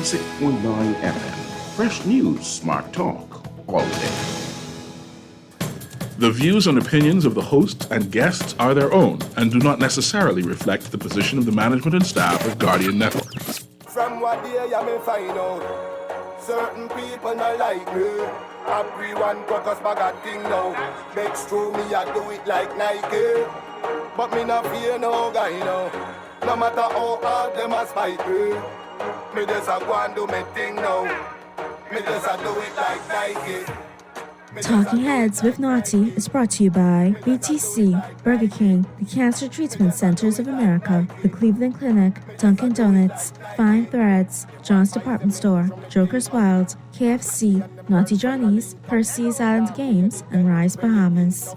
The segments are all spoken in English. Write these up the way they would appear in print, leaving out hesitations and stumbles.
96.9 FM. Fresh news, smart talk, all day. The views and opinions of the hosts and guests are their own and do not necessarily reflect the position of the management and staff of Guardian Network. From what day you may find out, certain people not like me. Everyone focus bag a thing now. Makes true me I do it like Nike. But me not fear no guy now. No matter how hard them a spite me. Me just a go and do me thing now. Me just a do it like Nike. Talking Heads with Naughty is brought to you by BTC, Burger King, the Cancer Treatment Centers of America, the Cleveland Clinic, Dunkin' Donuts, Fine Threads, John's Department Store, Joker's Wild, KFC, Naughty Johnny's, Percy's Island Games, and Rise Bahamas.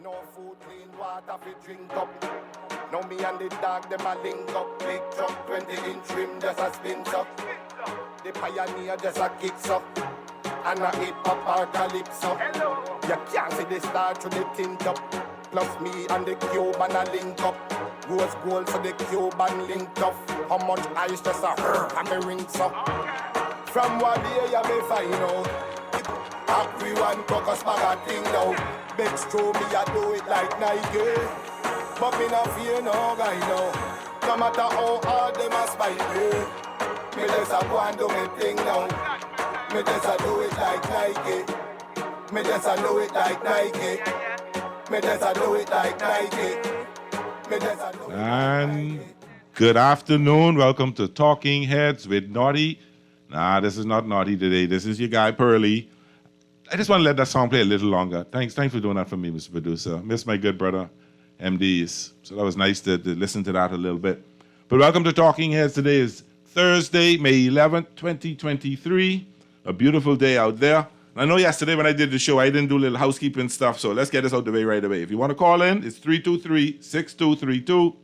No food, clean water fi drink up. Now me and the dog them a link up. Big truck, 20-inch rim just a spin up. The pioneer just a kicks up. And a hip-hop apocalypse. You can't see the star through the tint up. Plus me and the Cuban a link up. Rose gold so the Cuban linked up. How much ice just a and me rings up. From what day you may find out. Everyone focus bag a thing now. Begs through me I do it like Nike. But me not fear no guy now. No matter how hard them a spite me. Me just a go and do me thing now. Me just a do it like Nike. Me just a do it like Nike. Me just a do it like Nike. Me just a do it And good afternoon. Welcome to Talking Heads with Naughty. Nah, this is not Naughty today. This is your guy Pearly. I just want to let that song play a little longer. Thanks for doing that for me, Mr. Producer. Miss my good brother, MDs. So that was nice to listen to that a little bit. But welcome to Talking Heads. Today is Thursday, May 11th, 2023. A beautiful day out there. I know yesterday when I did the show, I didn't do a little housekeeping stuff, so let's get this out the way right away. If you want to call in, it's 323-6232,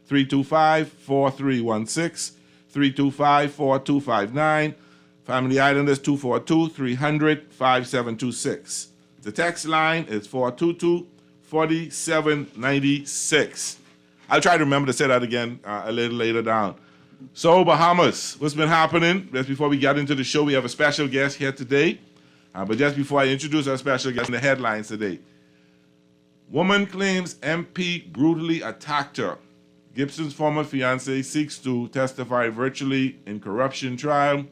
325-4316, 325-4259. Family Islanders 242-300-5726. The text line is 422-4796. I'll try to remember to say that again a little later down. So, Bahamas, what's been happening? Just before we get into the show, we have a special guest here today. But just before I introduce our special guest, in the headlines today. Woman claims MP brutally attacked her. Gibson's former fiance seeks to testify virtually in corruption trial.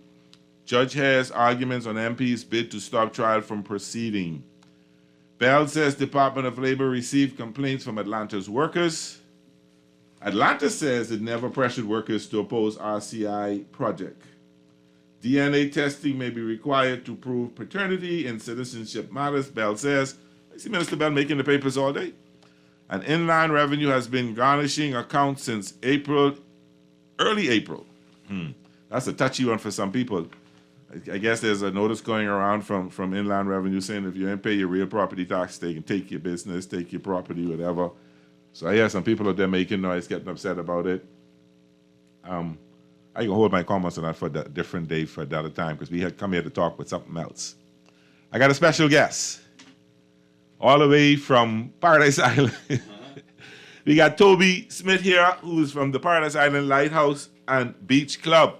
Judge has arguments on MP's bid to stop trial from proceeding. Bell says Department of Labor received complaints from Atlanta's workers. Atlanta says it never pressured workers to oppose RCI project. DNA testing may be required to prove paternity in citizenship matters, Bell says. I see Minister Bell making the papers all day. And Inland Revenue has been garnishing accounts since April, early April. That's a touchy one for some people. I guess there's a notice going around from Inland Revenue saying if you don't pay your real property tax, they can take your business, take your property, whatever. So I hear some people out there making noise, getting upset about it. I can hold my comments on that for a different day for another time because we had come here to talk with something else. I got a special guest all the way from Paradise Island. We got Toby Smith here, who's from the Paradise Island Lighthouse and Beach Club.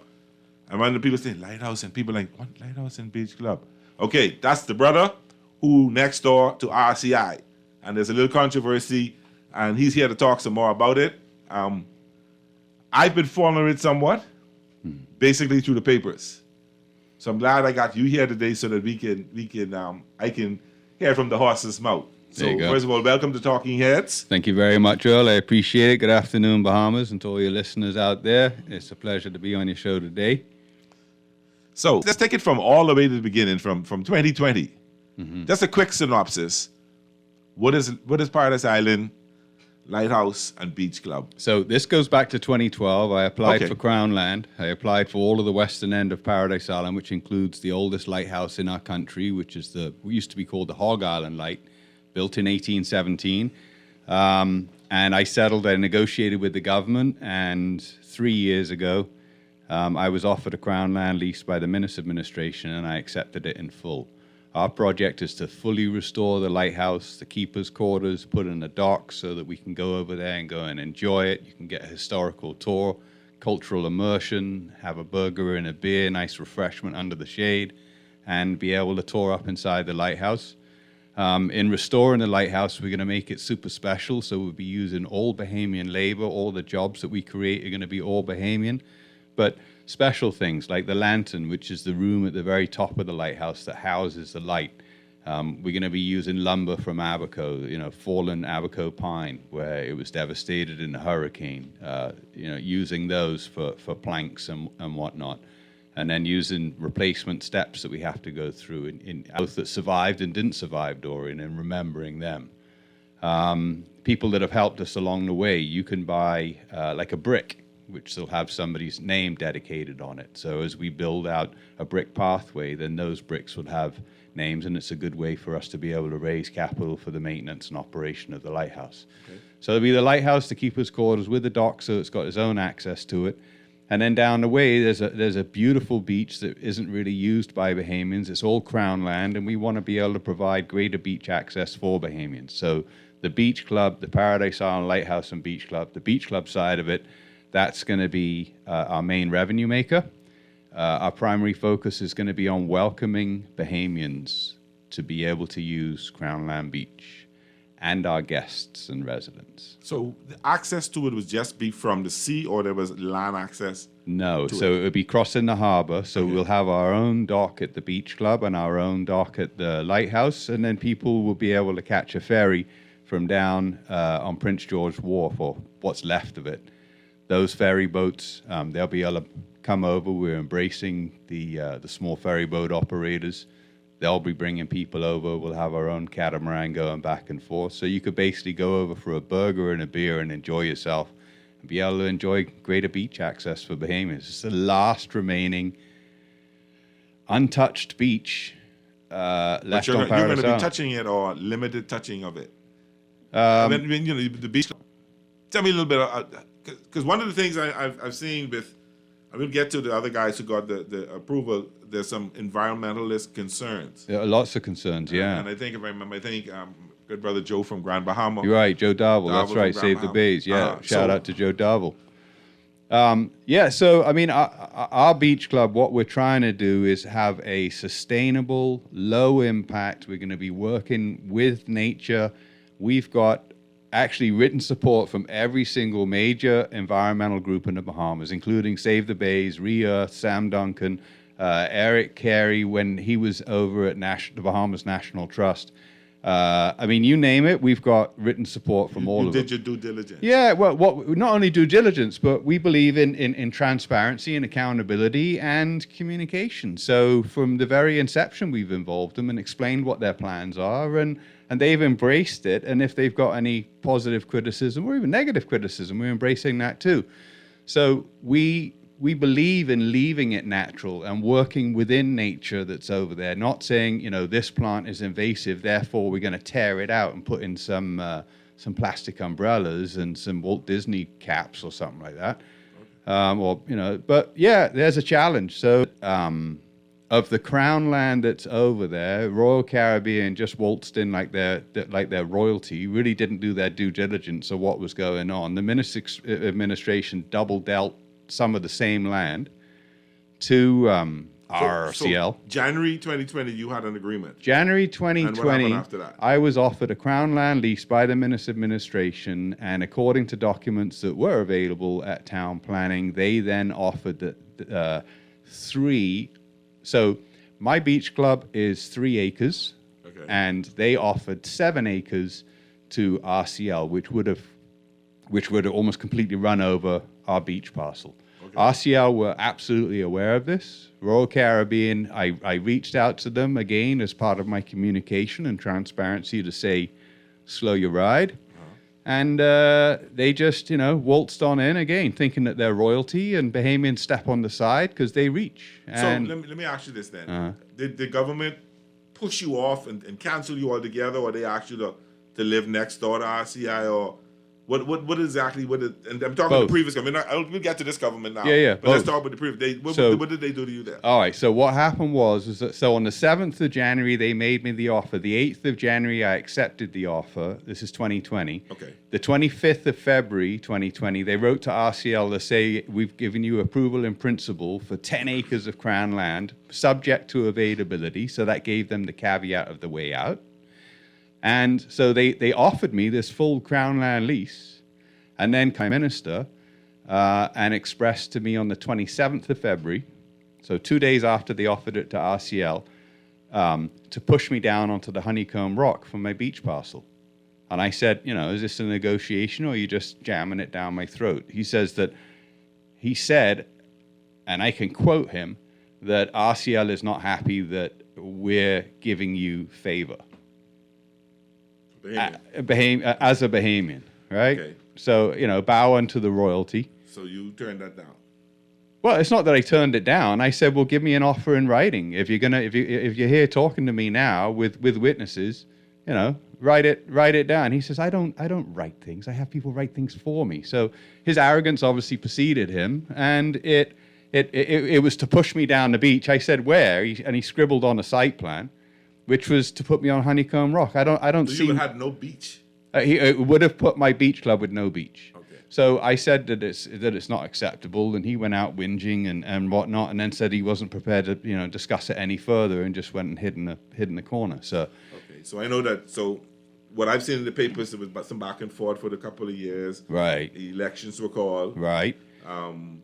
And one of the people saying Lighthouse, and people like, what, Lighthouse and Beach Club? Okay, that's the brother who next door to RCI. And there's a little controversy, and he's here to talk some more about it. I've been following it somewhat, basically through the papers. So I'm glad I got you here today so that I can hear from the horse's mouth. So first of all, welcome to Talking Heads. Thank you very much, Earl. I appreciate it. Good afternoon, Bahamas, and to all your listeners out there. It's a pleasure to be on your show today. So let's take it from all the way to the beginning, from 2020. Just a quick synopsis. What is Paradise Island Lighthouse and Beach Club? So this goes back to 2012. I applied for Crown Land. I applied for all of the western end of Paradise Island, which includes the oldest lighthouse in our country, which is we used to be called the Hog Island Light, built in 1817. And I settled, I negotiated with the government, and 3 years ago, I was offered a Crown Land lease by the Minnis administration, and I accepted it in full. Our project is to fully restore the lighthouse, the keeper's quarters, put in a dock so that we can go over there and go and enjoy it. You can get a historical tour, cultural immersion, have a burger and a beer, nice refreshment under the shade, and be able to tour up inside the lighthouse. In restoring the lighthouse, we're going to make it super special. So we'll be using all Bahamian labor. All the jobs that we create are going to be all Bahamian. But special things like the lantern, which is the room at the very top of the lighthouse that houses the light. We're going to be using lumber from Abaco, fallen Abaco pine, where it was devastated in a hurricane, using those for planks and whatnot. And then using replacement steps that we have to go through in both that survived and didn't survive Dorian, and remembering them. People that have helped us along the way, you can buy like a brick, which will have somebody's name dedicated on it. So as we build out a brick pathway, then those bricks would have names, and it's a good way for us to be able to raise capital for the maintenance and operation of the lighthouse. Okay. So there'll be the lighthouse, the keeper's quarters with the dock, so it's got its own access to it. And then down the way, there's a beautiful beach that isn't really used by Bahamians. It's all Crown land, and we want to be able to provide greater beach access for Bahamians. So the beach club, the Paradise Island Lighthouse and Beach Club, the beach club side of it, that's going to be our main revenue maker. Our primary focus is going to be on welcoming Bahamians to be able to use Crown Land Beach and our guests and residents. So the access to it would just be from the sea, or there was land access? No, so it would be crossing the harbor. So we'll have our own dock at the beach club and our own dock at the lighthouse, and then people will be able to catch a ferry from down on Prince George Wharf, or what's left of it. Those ferry boats, they'll be able to come over. We're embracing the small ferry boat operators. They'll be bringing people over. We'll have our own catamaran going back and forth. So you could basically go over for a burger and a beer and enjoy yourself and be able to enjoy greater beach access for Bahamians. It's the last remaining untouched beach left but you're on Paradise going to be Island. touching it, or limited touching of it? The beach. Tell me a little bit, because one of the things I've seen with, I will get to the other guys who got the approval. There's some environmentalist concerns. Yeah, lots of concerns, yeah. And I think, if I remember, good brother Joe from Grand Bahama. You're right, Joe Darvel. That's right, Save the Bays. Yeah, shout out to Joe Darvel. So I mean, our beach club, what we're trying to do is have a sustainable, low impact. We're going to be working with nature. We've got actually written support from every single major environmental group in the Bahamas, including Save the Bays, Re-Earth, Sam Duncan, Eric Carey when he was over at the Bahamas National Trust. I mean, you name it, we've got written support from all of them. You did your due diligence. Yeah, well, not only due diligence, but we believe in transparency and accountability and communication. So from the very inception, we've involved them and explained what their plans are, and they've embraced it. And if they've got any positive criticism or even negative criticism, we're embracing that too. So we believe in leaving it natural and working within nature that's over there, not saying, this plant is invasive, therefore we're going to tear it out and put in some plastic umbrellas and some Walt Disney caps or something like that. But yeah, there's a challenge. So of the Crown land that's over there, Royal Caribbean just waltzed in like their royalty, really didn't do their due diligence of what was going on. The administration double dealt some of the same land to RCL. So January 2020, you had an agreement. January 2020, and what happened after that? I was offered a Crown land lease by the Minister administration, and according to documents that were available at town planning, they then offered three. So my beach club is 3 acres, okay, and they offered 7 acres to RCL, which would have almost completely run over our beach parcel. Okay. RCL were absolutely aware of this. Royal Caribbean, I reached out to them again as part of my communication and transparency to say, slow your ride. And they just, waltzed on in again, thinking that they're royalty, and Bahamians step on the side because they reach. And so let me ask you this then. Did the government push you off and cancel you altogether, or they asked you to live next door to RCI, or What exactly? And I'm talking about Both. the previous government. We'll get to this government now. Yeah. But let's Both. talk about the previous. So- What did they do to you there? All right. So what happened was that so on the 7th of January they made me the offer. The 8th of January I accepted the offer. This is 2020. Okay. The 25th of February 2020 they wrote to RCL to say we've given you approval in principle for 10 acres of Crown land subject to availability. So that gave them the caveat of the way out. And so they offered me this full Crown land lease. And then Prime Minister and expressed to me on the 27th of February, so 2 days after they offered it to RCL, to push me down onto the Honeycomb Rock for my beach parcel. And I said, is this a negotiation or are you just jamming it down my throat? He said, and I can quote him, that RCL is not happy that we're giving you favor. As a Bahamian, right? Okay. So, bow unto the royalty. So you turned that down. Well, it's not that I turned it down. I said, well, give me an offer in writing. If you're here talking to me now with witnesses, write it down. He says, I don't write things. I have people write things for me. So his arrogance obviously preceded him, and it was to push me down the beach. I said, where? And he scribbled on a site plan, which was to put me on Honeycomb Rock. I don't So see. you had no beach. He would have put my beach club with no beach. Okay. So I said that it's not acceptable, and he went out whinging and whatnot, and then said he wasn't prepared to discuss it any further, and just went and hid in the corner. So Okay. So I know that. So what I've seen in the papers, there was some back and forth for a couple of years. right, Elections were called. right.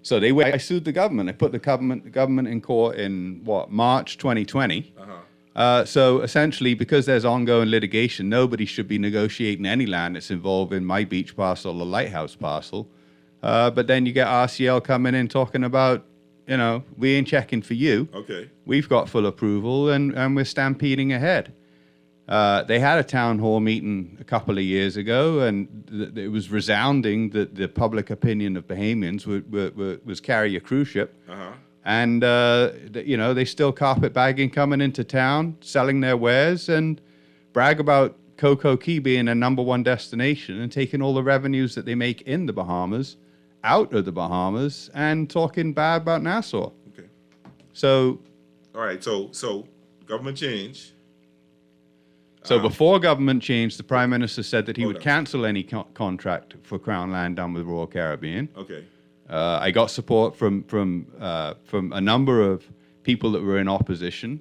So I sued the government. I put the government in court in March 2020. So essentially, because there's ongoing litigation, nobody should be negotiating any land that's involved in my beach parcel or lighthouse parcel. But then you get RCL coming in talking about, we ain't checking for you. Okay. We've got full approval and we're stampeding ahead. They had a town hall meeting a couple of years ago, and it was resounding that the public opinion of Bahamians was carry a cruise ship. And, they still carpetbagging coming into town, selling their wares, and brag about Coco Key being a #1 destination and taking all the revenues that they make in the Bahamas out of the Bahamas and talking bad about Nassau. Okay. So All right. So government change. So before government change, the Prime Minister said that he Hold would on. cancel any contract for Crown land done with Royal Caribbean. Okay. I got support from a number of people that were in opposition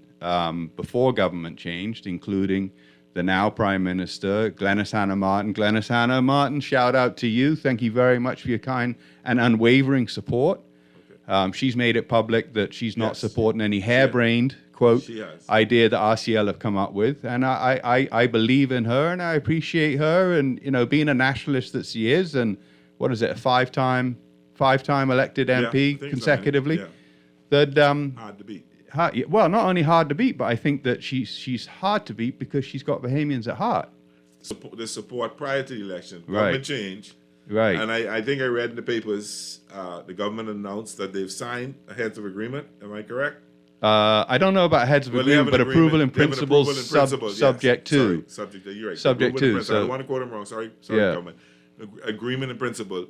before government changed, including the now Prime Minister, Glenys Hanna Martin. Glenys Hanna Martin, shout out to you. Thank you very much for your kind and unwavering support. She's made it public that she's not Yes. supporting any harebrained, quote, She has. idea that RCL have come up with. And I believe in her and I appreciate her. And, being a nationalist that she is, and what is it, a five-time elected Yeah, I MP think so, consecutively. yeah. That Hard to beat. well, not only hard to beat, but I think that she's hard to beat because she's got Bahamians at heart. The support prior to the election. Right. Government change. Right. And I think I read in the papers the government announced that they've signed a heads of agreement. Am I correct? I don't know about heads of Well, they have agreement, an but approval in agreement. They have an principles, approval in principle, yes. subject to. Sorry, subject to. You're right. Subject Approval in to, principle. I don't so- want to quote them wrong. Sorry, Yeah. government. Agreement in principle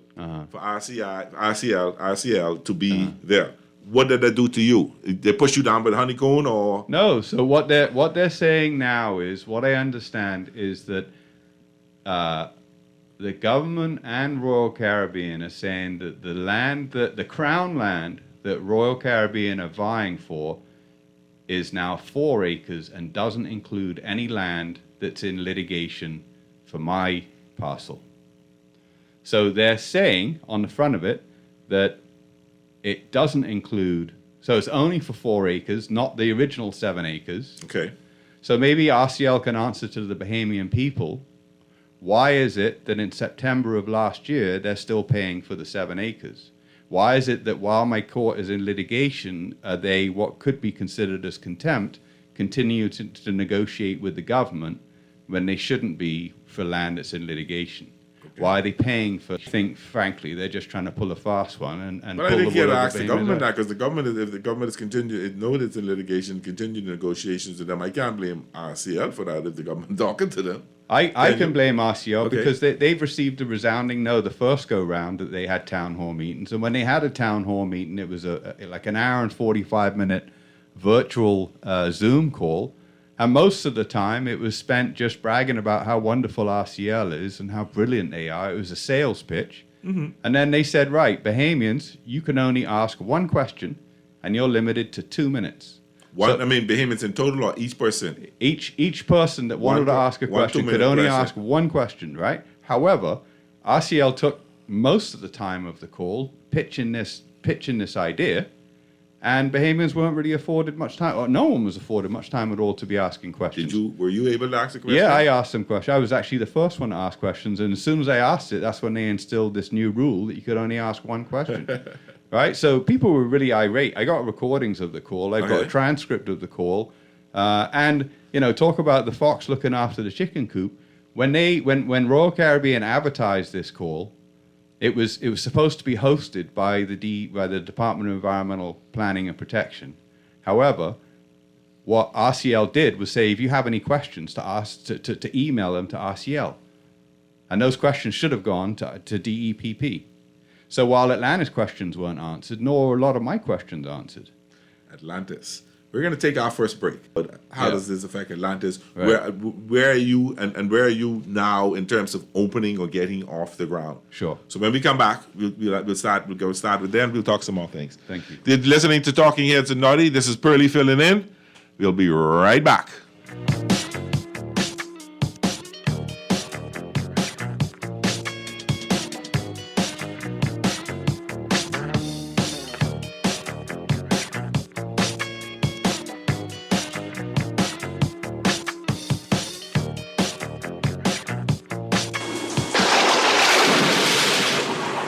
for RCL to be there. What did that do to you? They push you down by the honeycomb, or No. So what they're saying now is, what I understand is that the government and Royal Caribbean are saying that the Crown land that Royal Caribbean are vying for is now 4 acres and doesn't include any land that's in litigation for my parcel. So they're saying on the front of it that it doesn't include, so it's only for 4 acres, not the original 7 acres. okay, So maybe RCL can answer to the Bahamian people, why is it that in September of last year they're still paying for the 7 acres? Why is it that while my court is in litigation, they, what could be considered as contempt, continue to negotiate with the government when they shouldn't be for land that's in litigation? Why are they paying for? I think, frankly, they're just trying to pull a fast one and. But pull I think the you had wool to over ask the Bahamians' government eyes. that, because the government, if the government is continuing, know it's in litigation, continue negotiations with them. I can't blame RCL for that if the government talking to them. I can blame RCL Okay. because they've received a resounding no the first go round that they had town hall meetings, and when they had a town hall meeting, it was like an hour and 45-minute virtual Zoom call, and most of the time it was spent just bragging about how wonderful RCL is and how brilliant they are. It was a sales pitch, and then they said, right, Bahamians, you can only ask one question, and you're limited to 2 minutes. One, I mean, Bahamians in total or each person? Each person that wanted to ask a question could 2-minute only question. ask one question, right? However, RCL took most of the time of the call pitching this idea, and Bahamians weren't really afforded much time, or no one was afforded much time at all to be asking questions. Were you able to ask a question? Yeah, I asked some questions. I was actually the first one to ask questions, and as soon as I asked it, that's when they instilled this new rule that you could only ask one question. Right? So people were really irate. I got recordings of the call. I've got a Okay. transcript of the call. And, talk about the fox looking after the chicken coop. When Royal Caribbean advertised this call, it was supposed to be hosted by the Department of Environmental Planning and Protection. However, what RCL did was say, if you have any questions to ask, to email them to RCL. And those questions should have gone to DEPP. So while Atlantis questions weren't answered, nor were a lot of my questions answered. Atlantis. We're going to take our first break. But how Yeah. does this affect Atlantis? Right. Where are you and where are you now in terms of opening or getting off the ground? Sure. So when we come back, we'll start with them. We'll talk some more things. Thank you. You're listening to Talking Heads and Naughty. This is Pearly filling in. We'll be right back.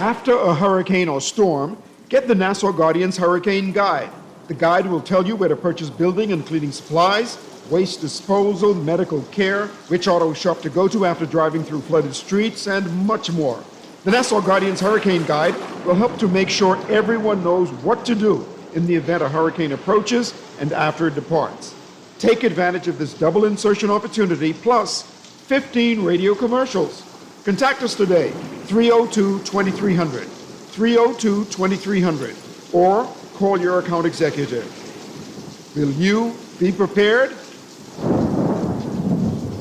After a hurricane or storm, get the Nassau Guardian's Hurricane Guide. The guide will tell you where to purchase building and cleaning supplies, waste disposal, medical care, which auto shop to go to after driving through flooded streets, and much more. The Nassau Guardian's Hurricane Guide will help to make sure everyone knows what to do in the event a hurricane approaches and after it departs. Take advantage of this double insertion opportunity plus 15 radio commercials. Contact us today, 302-2300, 302-2300, or call your account executive. Will you be prepared?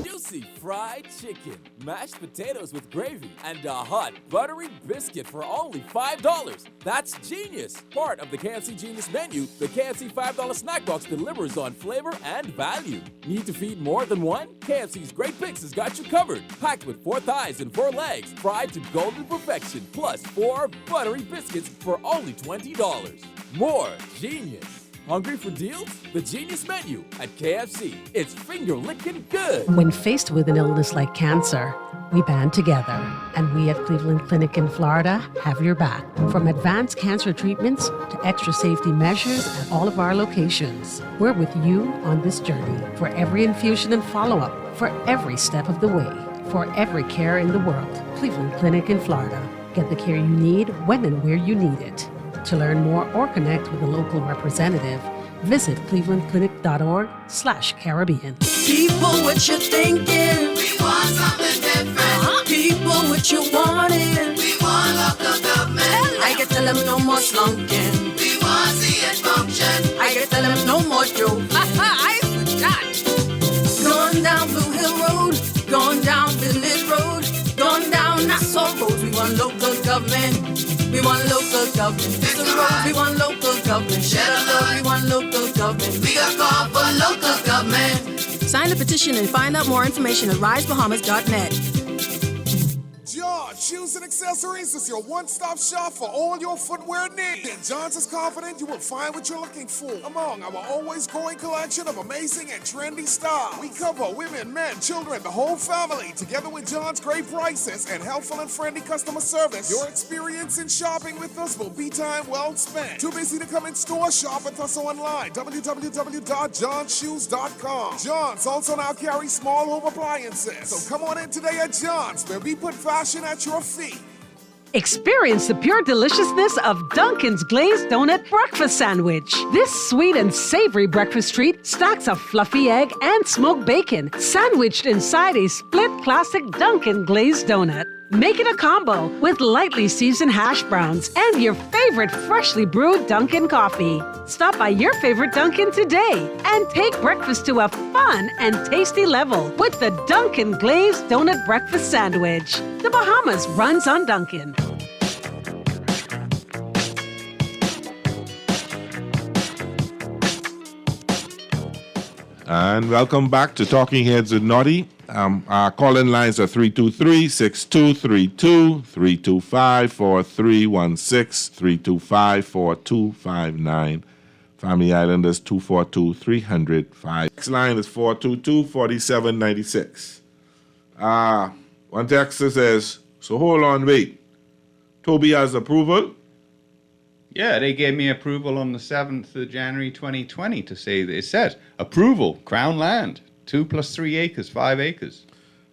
Juicy fried chicken, mashed potatoes with gravy, and a hot buttery biscuit for only $5. That's genius! Part of the KFC Genius menu, the KFC $5 snack box delivers on flavor and value. Need to feed more than one? KFC's Great Picks has got you covered. Packed with 4 thighs and 4 legs, fried to golden perfection, plus 4 buttery biscuits for only $20. More genius! Hungry for deals? The Genius Menu at KFC. It's finger-licking good. When faced with an illness like cancer, we band together, and we at Cleveland Clinic in Florida have your back. From advanced cancer treatments to extra safety measures at all of our locations, we're with you on this journey for every infusion and follow-up, for every step of the way, for every care in the world. Cleveland Clinic in Florida. Get the care you need when and where you need it. To learn more or connect with a local representative, visit clevelandclinic.org/Caribbean. People, what you thinking? We want something different. People, what you wanting? We want local government. I can tell them no more slunking. We want to see it function. I can tell them no more joking. I forgot. Going down Blue Hill Road, going down Village Road, going down Nassau Road. We want local government. We want local government. It's the road. We want local government. Share the love. We want local government. We got call for local government. Sign the petition and find out more information at risebahamas.net. John Shoes and Accessories is your one-stop shop for all your footwear needs. And John's is confident you will find what you're looking for among our always growing collection of amazing and trendy styles. We cover women, men, children, the whole family. Together with John's great prices and helpful and friendly customer service, your experience in shopping with us will be time well spent. Too busy to come in store? Shop with us online. www.johnshoes.com. John's also now carries small home appliances. So come on in today at John's, where we put fashion at your your feet. Experience the pure deliciousness of Dunkin's Glazed Donut Breakfast Sandwich. This sweet and savory breakfast treat stacks a fluffy egg and smoked bacon, sandwiched inside a split classic Dunkin' Glazed Donut. Make it a combo with lightly seasoned hash browns and your favorite freshly brewed Dunkin' coffee. Stop by your favorite Dunkin' today and take breakfast to a fun and tasty level with the Dunkin' Glazed Donut Breakfast Sandwich. The Bahamas runs on Dunkin'. And welcome back to Talking Heads with Naughty. Our call-in lines are 323-6232, 325-4316, 325-4259. Family Islanders 242-300-5. Next line is 422-4796. One texter says, so hold on, wait. Toby has approval? Yeah, they gave me approval on the 7th of January 2020 to say that it says approval, Crown land, 2 + 3 acres, 5 acres.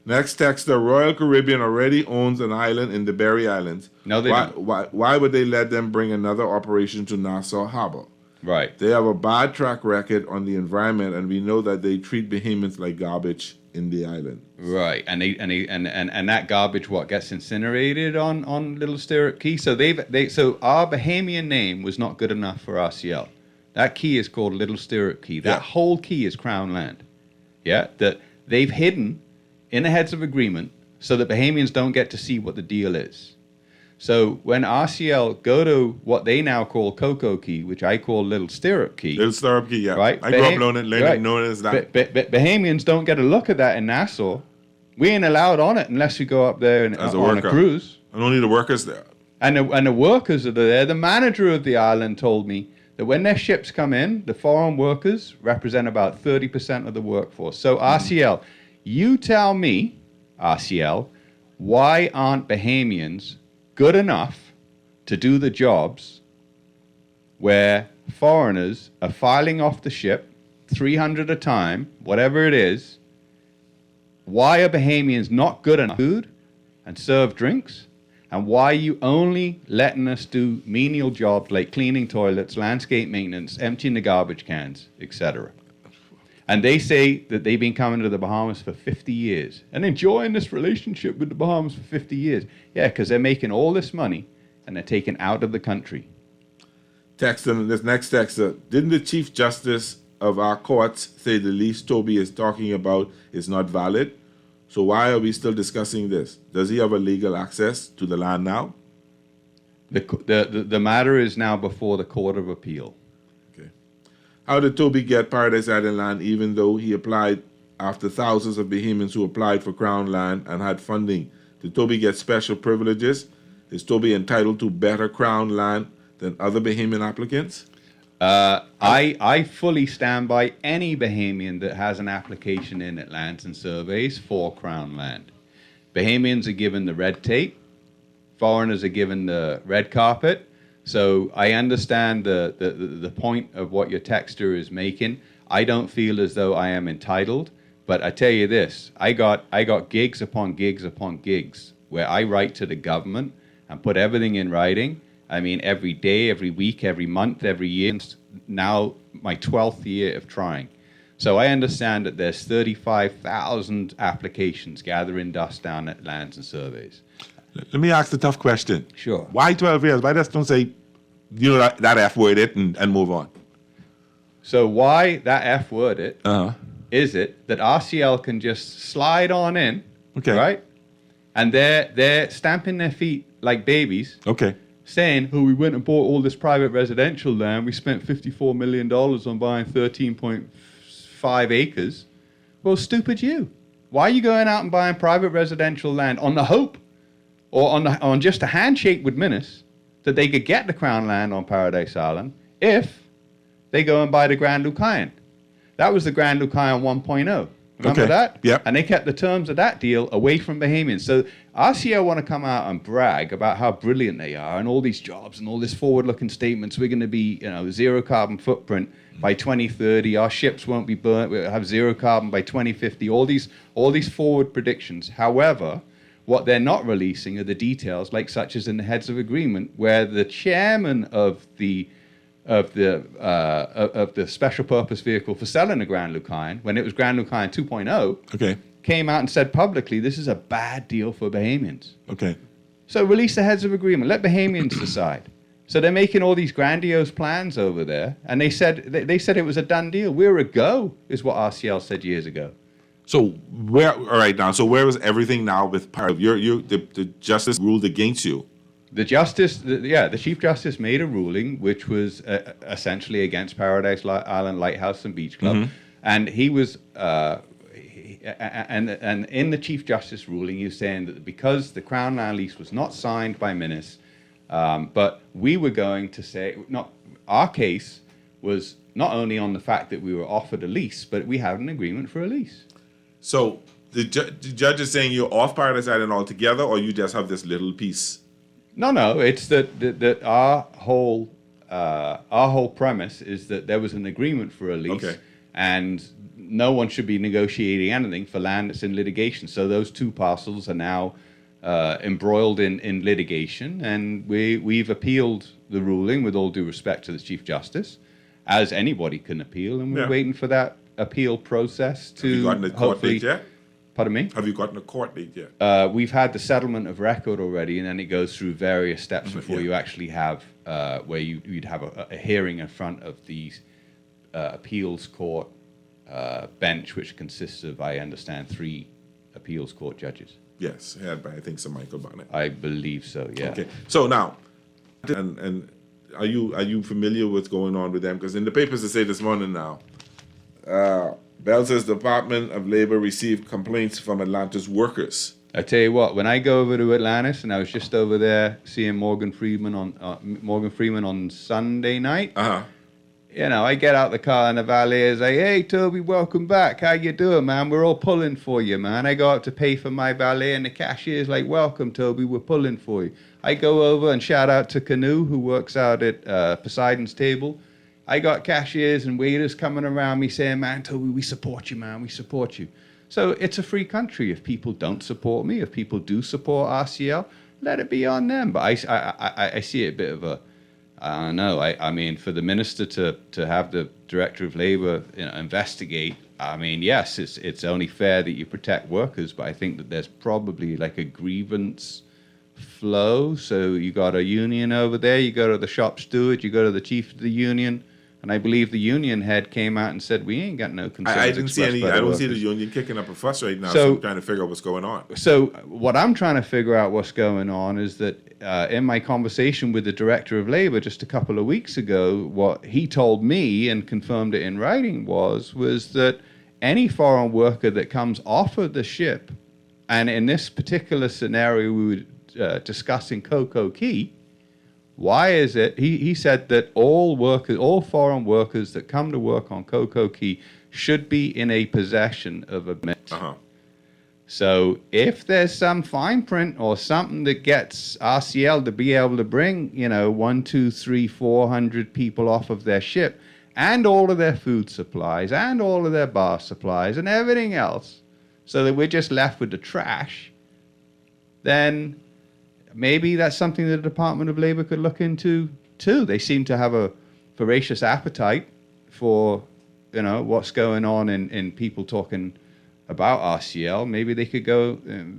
Next text, the Royal Caribbean already owns an island in the Berry Islands. No, they don't. Why would they let them bring another operation to Nassau Harbor? Right. They have a bad track record on the environment, and we know that they treat Bahamians like garbage in the island. Right, and that garbage gets incinerated on Little Stirrup Key. So so our Bahamian name was not good enough for RCL. That key is called Little Stirrup Key. That whole key is Crown land. Yeah, that they've hidden in the heads of agreement so that Bahamians don't get to see what the deal is. So when RCL go to what they now call Cocoa Key, which I call Little Stirrup Key. Little Stirrup Key, yeah. Right? I grew up knowing it as that. Bahamians don't get a look at that in Nassau. We ain't allowed on it unless we go up there on a cruise. And only the workers there. And the workers are there. The manager of the island told me that when their ships come in, the foreign workers represent about 30% of the workforce. So RCL, you tell me, RCL, why aren't Bahamians good enough to do the jobs where foreigners are filing off the ship, 300 a time, whatever it is? Why are Bahamians not good enough to food and serve drinks? And why are you only letting us do menial jobs like cleaning toilets, landscape maintenance, emptying the garbage cans, etc.? And they say that they've been coming to the Bahamas for 50 years and enjoying this relationship with the Bahamas for 50 years. Yeah, because they're making all this money and they're taken out of the country. Text them, this next texter. Didn't the Chief Justice of our courts say the lease Toby is talking about is not valid? So why are we still discussing this? Does he have a legal access to the land now? The matter is now before the Court of Appeal. How did Toby get Paradise Island land even though he applied after thousands of Bahamians who applied for Crown land and had funding? Did Toby get special privileges? Is Toby entitled to better Crown land than other Bahamian applicants? I fully stand by any Bahamian that has an application in at Lands and Surveys for Crown land. Bahamians are given the red tape. Foreigners are given the red carpet. So I understand the point of what your texter is making. I don't feel as though I am entitled, but I tell you this, I got gigs upon gigs upon gigs where I write to the government and put everything in writing. I mean, every day, every week, every month, every year. Now my 12th year of trying. So I understand that there's 35,000 applications gathering dust down at Lands and Surveys. Let me ask the tough question. Sure. Why 12 years? Why just don't say, that F word it and move on? So why that F word it is it that RCL can just slide on in, right? And they're stamping their feet like babies. Okay. Saying, we went and bought all this private residential land. We spent $54 million on buying 13.5 acres. Well, stupid you. Why are you going out and buying private residential land on the hope or on just a handshake with Minas that they could get the Crown land on Paradise Island if they go and buy the Grand Lucayan? That was the Grand Lucayan 1.0. Remember that? Yeah. And they kept the terms of that deal away from Bahamians. So RCL want to come out and brag about how brilliant they are and all these jobs and all these forward-looking statements. We're going to be, zero carbon footprint by 2030. Our ships won't be burnt. We'll have zero carbon by 2050. All these forward predictions. However, What they're not releasing are the details, like such as in the Heads of Agreement, where the chairman of the special purpose vehicle for selling the Grand Lucayan, when it was Grand Lucayan 2.0, came out and said publicly, this is a bad deal for Bahamians. Okay. So release the Heads of Agreement. Let Bahamians decide. So they're making all these grandiose plans over there, and they said it was a done deal. We're a go, is what RCL said years ago. So where was everything now with part of the justice ruled against you? The Chief Justice made a ruling which was essentially against Paradise Island Lighthouse and Beach Club, and he was and in the Chief Justice ruling, he was saying that because the Crown Land lease was not signed by Minis, but we were going to say our case was not only on the fact that we were offered a lease, but we had an agreement for a lease. So the judge is saying you're off Paradise Island altogether, or you just have this little piece? No. It's that our whole premise is that there was an agreement for a lease, and no one should be negotiating anything for land that's in litigation. So those two parcels are now embroiled in litigation, and we've appealed the ruling with all due respect to the Chief Justice, as anybody can appeal, and we're waiting for that appeal process to. Have you gotten a court date yet? Pardon me? Have you gotten a court date yet? We've had the settlement of record already, and then it goes through various steps before you actually have where you'd have a hearing in front of the appeals court bench, which consists of, I understand, 3 appeals court judges. Yes, head by I think Sir Michael Barnett. I believe so. Yeah. Okay. So now, and are you familiar with what's going on with them? Because in the papers they say this morning now, Bell says the Department of Labor received complaints from Atlanta's workers. I tell you what, when I go over to Atlantis, and I was just over there seeing Morgan Freeman on Sunday night. I get out the car and the valet is like, "Hey, Toby, welcome back. How you doing, man? We're all pulling for you, man." I go up to pay for my valet, and the cashier's like, "Welcome, Toby. We're pulling for you." I go over and shout out to Canoe, who works out at Poseidon's Table. I got cashiers and waiters coming around me saying, "Man, Toby, we support you, man. We support you." So it's a free country. If people don't support me, if people do support RCL, let it be on them. But I see it a bit of a, I don't know. I mean, for the minister to have the Director of Labor investigate, I mean, yes, it's only fair that you protect workers, but I think that there's probably like a grievance flow. So you got a union over there, you go to the shop steward, you go to the chief of the union, and I believe the union head came out and said, "We ain't got no concerns." I didn't see any. I don't see the union kicking up a fuss right now. So I'm trying to figure out what's going on. So what I'm trying to figure out what's going on is that in my conversation with the Director of Labor just a couple of weeks ago, what he told me and confirmed it in writing was that any foreign worker that comes off of the ship, and in this particular scenario we were discussing Coco Key. Why is it? He said that all foreign workers that come to work on Coco Key should be in a possession of a permit. So if there's some fine print or something that gets RCL to be able to bring, 1, 2, 3, 400 people off of their ship, and all of their food supplies, and all of their bar supplies, and everything else, so that we're just left with the trash, then maybe that's something that the Department of Labor could look into too. They seem to have a voracious appetite for, what's going on in people talking about RCL. Maybe they could go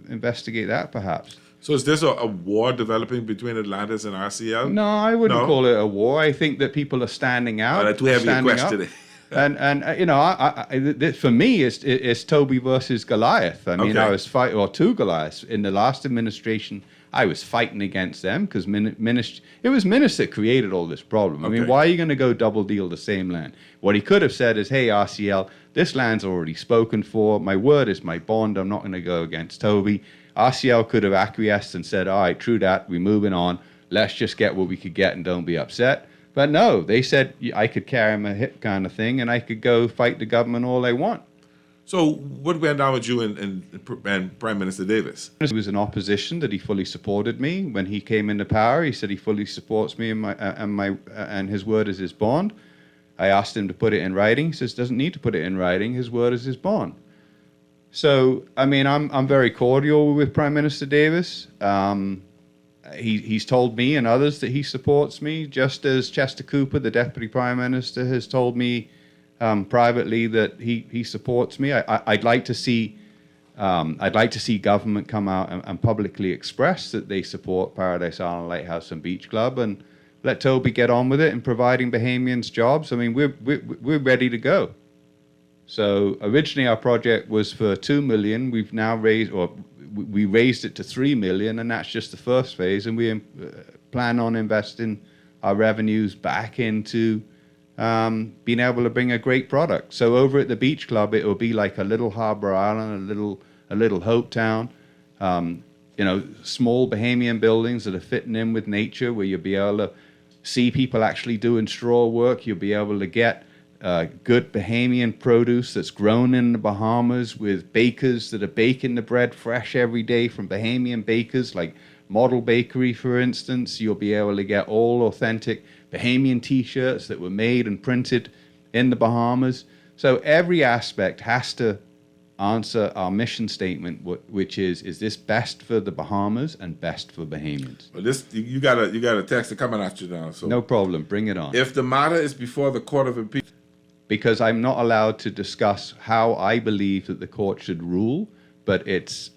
investigate that, perhaps. So is this a war developing between Atlantis and RCL? No, I wouldn't call it a war. I think that people are standing out. That's too heavy a question. And for me, it's Toby versus Goliath. I mean, I was fighting, or 2 Goliaths in the last administration. I was fighting against them because it was Minis that created all this problem. I mean, why are you going to go double deal the same land? What he could have said is, "Hey, RCL, this land's already spoken for. My word is my bond. I'm not going to go against Toby." RCL could have acquiesced and said, "All right, true that. We're moving on. Let's just get what we could get and don't be upset." But no, they said I could carry him a hit kind of thing, and I could go fight the government all they want. So what went down with you and Prime Minister Davis? He was in opposition, that he fully supported me when he came into power. He said he fully supports me and his word is his bond. I asked him to put it in writing. He says doesn't need to put it in writing. His word is his bond. So, I mean, I'm very cordial with Prime Minister Davis. He's told me and others that he supports me, just as Chester Cooper, the Deputy Prime Minister, has told me privately that he supports me. I'd like to see government come out and publicly express that they support Paradise Island Lighthouse and Beach Club, and let Toby get on with it in providing Bahamians jobs. I mean, we're ready to go. So originally our project was for $2 million. We've now we raised it to $3 million, and that's just the first phase. And we plan on investing our revenues back into being able to bring a great product. So over at the Beach Club, it will be like a little harbor island, a little hope town. Small Bahamian buildings that are fitting in with nature, where you'll be able to see people actually doing straw work. You'll be able to get good Bahamian produce that's grown in the Bahamas, with bakers that are baking the bread fresh every day from Bahamian bakers, like Model Bakery, for instance. You'll be able to get all authentic Bahamian T-shirts that were made and printed in the Bahamas. So every aspect has to answer our mission statement, which is this best for the Bahamas and best for Bahamians? Well, you got a text coming at you now. So no problem, bring it on. If the matter is before the Court of Appeal, because I'm not allowed to discuss how I believe that the court should rule, but it's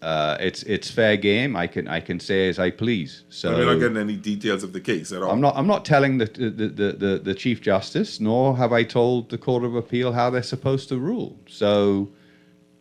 fair game. I can say as I please. So we're not getting any details of the case at all. I'm not telling the Chief Justice, nor have I told the Court of Appeal how they're supposed to rule. So,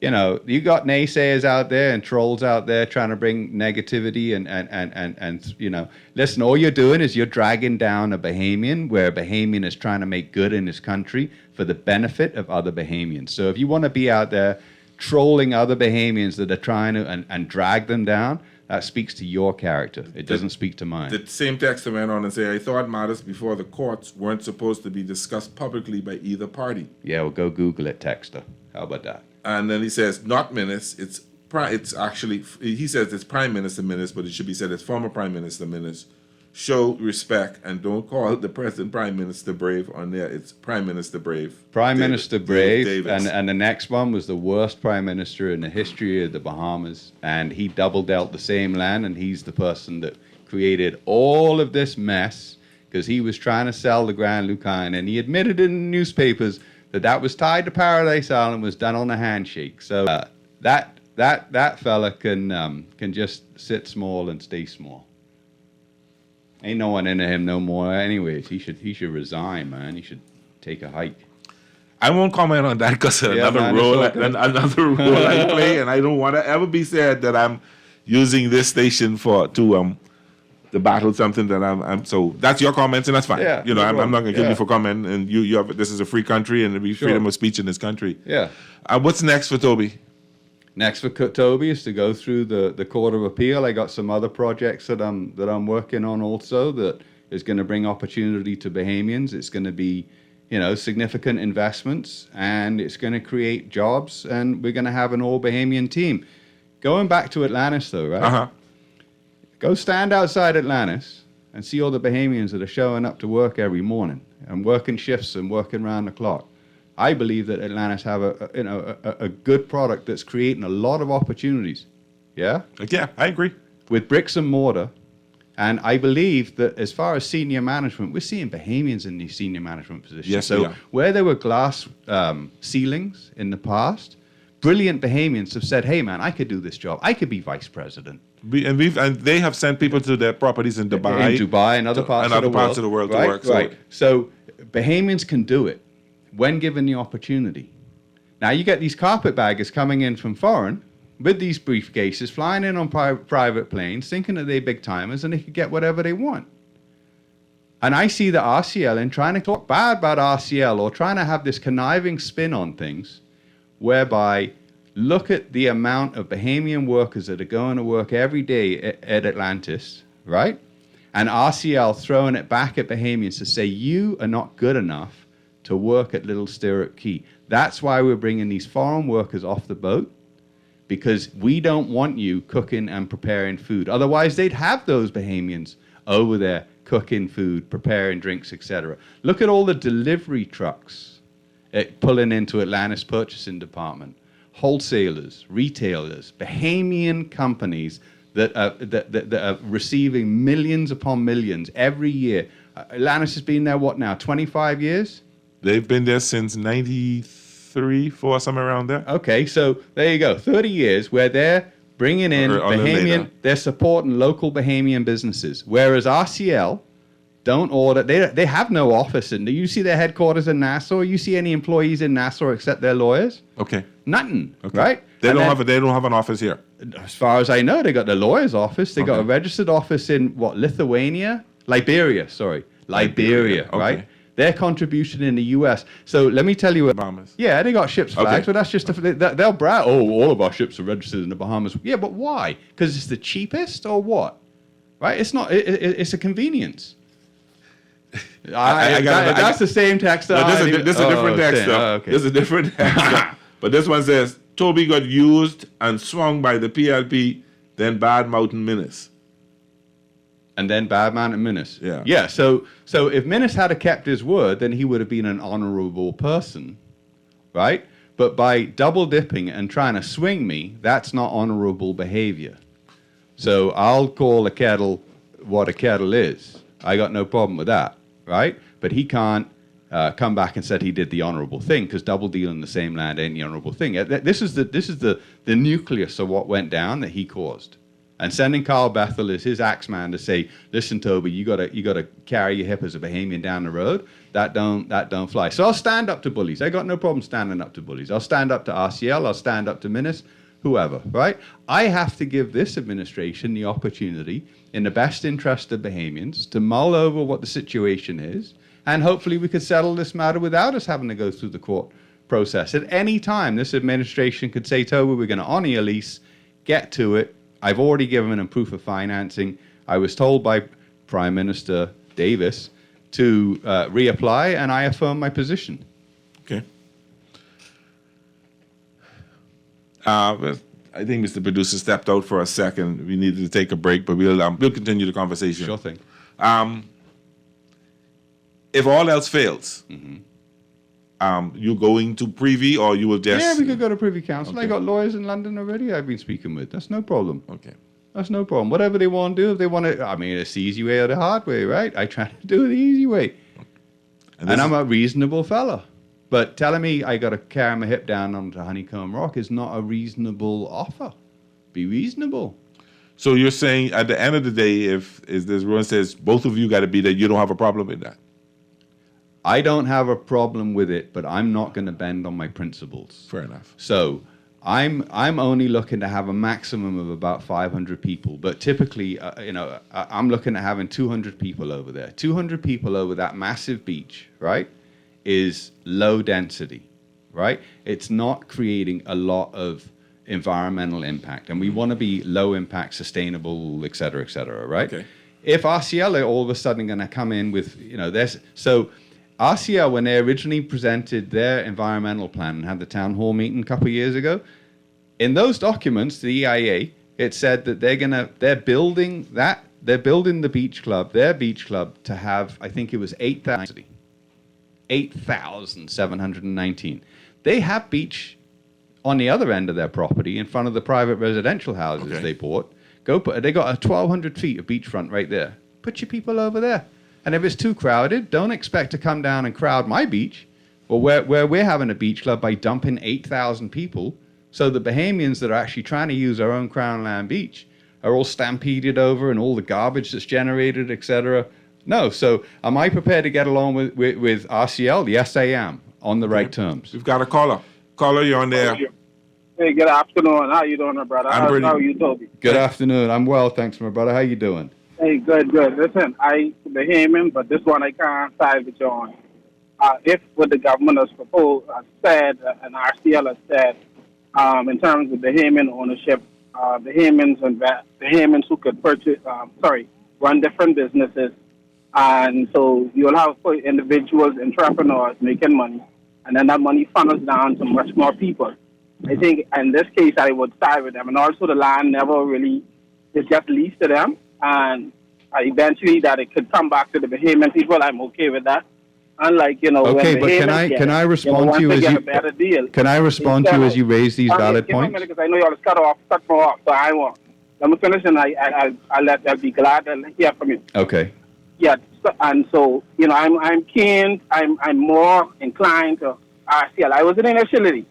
you got naysayers out there and trolls out there trying to bring negativity and listen, all you're doing is you're dragging down a Bahamian, where a Bahamian is trying to make good in his country for the benefit of other Bahamians. So if you want to be out there trolling other Bahamians that are trying to and drag them down, that speaks to your character. It doesn't speak to mine. The same text went on and said, I thought matters before the courts weren't supposed to be discussed publicly by either party. Yeah, well, go Google it, Texter. How about that? And then he says, not minutes, it's actually, he says it's Prime Minister minutes, but it should be said it's former Prime Minister minutes. Show respect and don't call the present Prime Minister Brave on there. It's Prime Minister Brave. Prime Minister Brave, and the next one was the worst Prime Minister in the history of the Bahamas, and he double dealt the same land, and he's the person that created all of this mess because he was trying to sell the Grand Lucayan, and he admitted in the newspapers that was tied to Paradise Island, was done on a handshake. So that fella can just sit small and stay small. Ain't no one into him no more. Anyways, he should resign, man. He should take a hike. I won't comment on that because another role I play, and I don't want to ever be said that I'm using this station to battle something that I'm. So that's your comments, and that's fine. Yeah, I'm not going to kill you for comment. And you have, this is a free country, and there'll be freedom of speech in this country. Yeah. What's next for Toby? Next for Toby is to go through the Court of Appeal. I got some other projects that I'm working on also that is going to bring opportunity to Bahamians. It's going to be, significant investments, and it's going to create jobs, and we're going to have an all Bahamian team. Going back to Atlantis though, right? Uh-huh. Go stand outside Atlantis and see all the Bahamians that are showing up to work every morning and working shifts and working around the clock. I believe that Atlantis have a good product that's creating a lot of opportunities. Yeah? Yeah, I agree. With bricks and mortar. And I believe that as far as senior management, we're seeing Bahamians in these senior management positions. Yes, so where there were glass ceilings in the past, brilliant Bahamians have said, hey, man, I could do this job. I could be vice president. And they have sent people to their properties in Dubai. In Dubai and other parts of the world. To work. Right. So Bahamians can do it when given the opportunity. Now you get these carpetbaggers coming in from foreign with these briefcases, flying in on private planes, thinking that they're big timers and they could get whatever they want. And I see the RCL in trying to talk bad about RCL or trying to have this conniving spin on things, whereby look at the amount of Bahamian workers that are going to work every day at Atlantis, right? And RCL throwing it back at Bahamians to say, you are not good enough to work at Little Stirrup Key. That's why we're bringing these foreign workers off the boat, because we don't want you cooking and preparing food. Otherwise, they'd have those Bahamians over there cooking food, preparing drinks, etc. Look at all the delivery trucks pulling into Atlantis Purchasing Department, wholesalers, retailers, Bahamian companies that are receiving millions upon millions every year. Atlantis has been there, what now, 25 years? They've been there since 93, 4, somewhere around there. Okay, so there you go. 30 years where they're bringing in Bahamian, they're supporting local Bahamian businesses. Whereas RCL don't order, they have no office. Do you see their headquarters in Nassau? You see any employees in Nassau except their lawyers? Okay. Nothing, Okay. right? They don't have an office here. As far as I know, they got the lawyer's office. They got a registered office in Liberia, Okay. right? Their contribution in the U.S. So let me tell you, Bahamas. Yeah, they got ships flags, Okay. but that's just they'll brag. Oh, all of our ships are registered in the Bahamas. Yeah, but why? Because it's the cheapest, or what? Right? It's not. It's a convenience. That's the same text. No, this is a different text. Okay. This is a different text. But this one says Toby got used and swung by the PLP, then Bad Mountain Menace. And then Badman and Minnis. Yeah. Yeah. So if Minnis had kept his word, then he would have been an honorable person, right? But by double dipping and trying to swing me, that's not honorable behavior. So I'll call a kettle what a kettle is. I got no problem with that, right? But he can't come back and said he did the honorable thing, because double dealing the same land ain't the honorable thing. This is the nucleus of what went down that he caused. And sending Carl Bethel as his axeman to say, "Listen, Toby, you gotta carry your hip as a Bahamian down the road." That don't fly. So I'll stand up to bullies. I got no problem standing up to bullies. I'll stand up to RCL. I'll stand up to Minnis, whoever. Right? I have to give this administration the opportunity, in the best interest of Bahamians, to mull over what the situation is, and hopefully we could settle this matter without us having to go through the court process. At any time, this administration could say, "Toby, we're going to honor your lease. Get to it. I've already given them proof of financing. I was told by Prime Minister Davis to reapply, and I affirm my position." Okay. I think Mr. Producer stepped out for a second. We needed to take a break, but we'll continue the conversation. Sure thing. If all else fails, you going to Privy, or you will just... Yeah, we could go to Privy Council. Okay. I got lawyers in London already I've been speaking with. That's no problem. Okay. That's no problem. Whatever they want to do, if they want to... I mean, it's the easy way or the hard way, right? I try to do it the easy way. And I'm a reasonable fella. But telling me I got to carry my hip down onto Honeycomb Rock is not a reasonable offer. Be reasonable. So you're saying at the end of the day, if this ruling says both of you got to be there, you don't have a problem with that? I don't have a problem with it, but I'm not going to bend on my principles. Fair enough. So I'm only looking to have a maximum of about 500 people, but typically, I'm looking at having 200 people over there. 200 people over that massive beach, right, is low density, right? It's not creating a lot of environmental impact, and we want to be low impact, sustainable, et cetera, right? Okay. If RCL are all of a sudden going to come in with, so RCL, when they originally presented their environmental plan and had the town hall meeting a couple of years ago, in those documents, the EIA, it said that they're building the beach club, their beach club, to have, I think it was 8,719. They have beach on the other end of their property in front of the private residential houses they bought. They got 1,200 feet of beachfront right there. Put your people over there. And if it's too crowded, don't expect to come down and crowd my beach, or where we're having a beach club by dumping 8,000 people, so the Bahamians that are actually trying to use our own Crown Land beach are all stampeded over, and all the garbage that's generated, etc. No. So am I prepared to get along with RCL? Yes, I am, on the right terms. We've got a caller. Caller, you're on there. Hey, good afternoon. How you doing, my brother? How are you, Toby? Good afternoon. I'm well, thanks, my brother. How you doing? Hey, good. Listen, I Bahamian, but this one I can't side with you on. If what the government has proposed, said, and RCL has said, in terms of Bahamian ownership, Bahamians who could run different businesses, and so you'll have individuals, entrepreneurs making money, and then that money funnels down to much more people. I think in this case I would side with them, and also the land never really is just leased to them. And eventually that it could come back to the Bahamian people, I'm okay with that. Unlike, Okay, when but Bahamians can I respond to you once as they get you a better deal. can I respond to you as you raise these valid Give me a points? minute, because I know you all cut me off, so I won't. Let me finish, and I'll be glad to hear from you. Okay. Yeah, so I'm keen. I'm more inclined to RCL. I wasn't initially,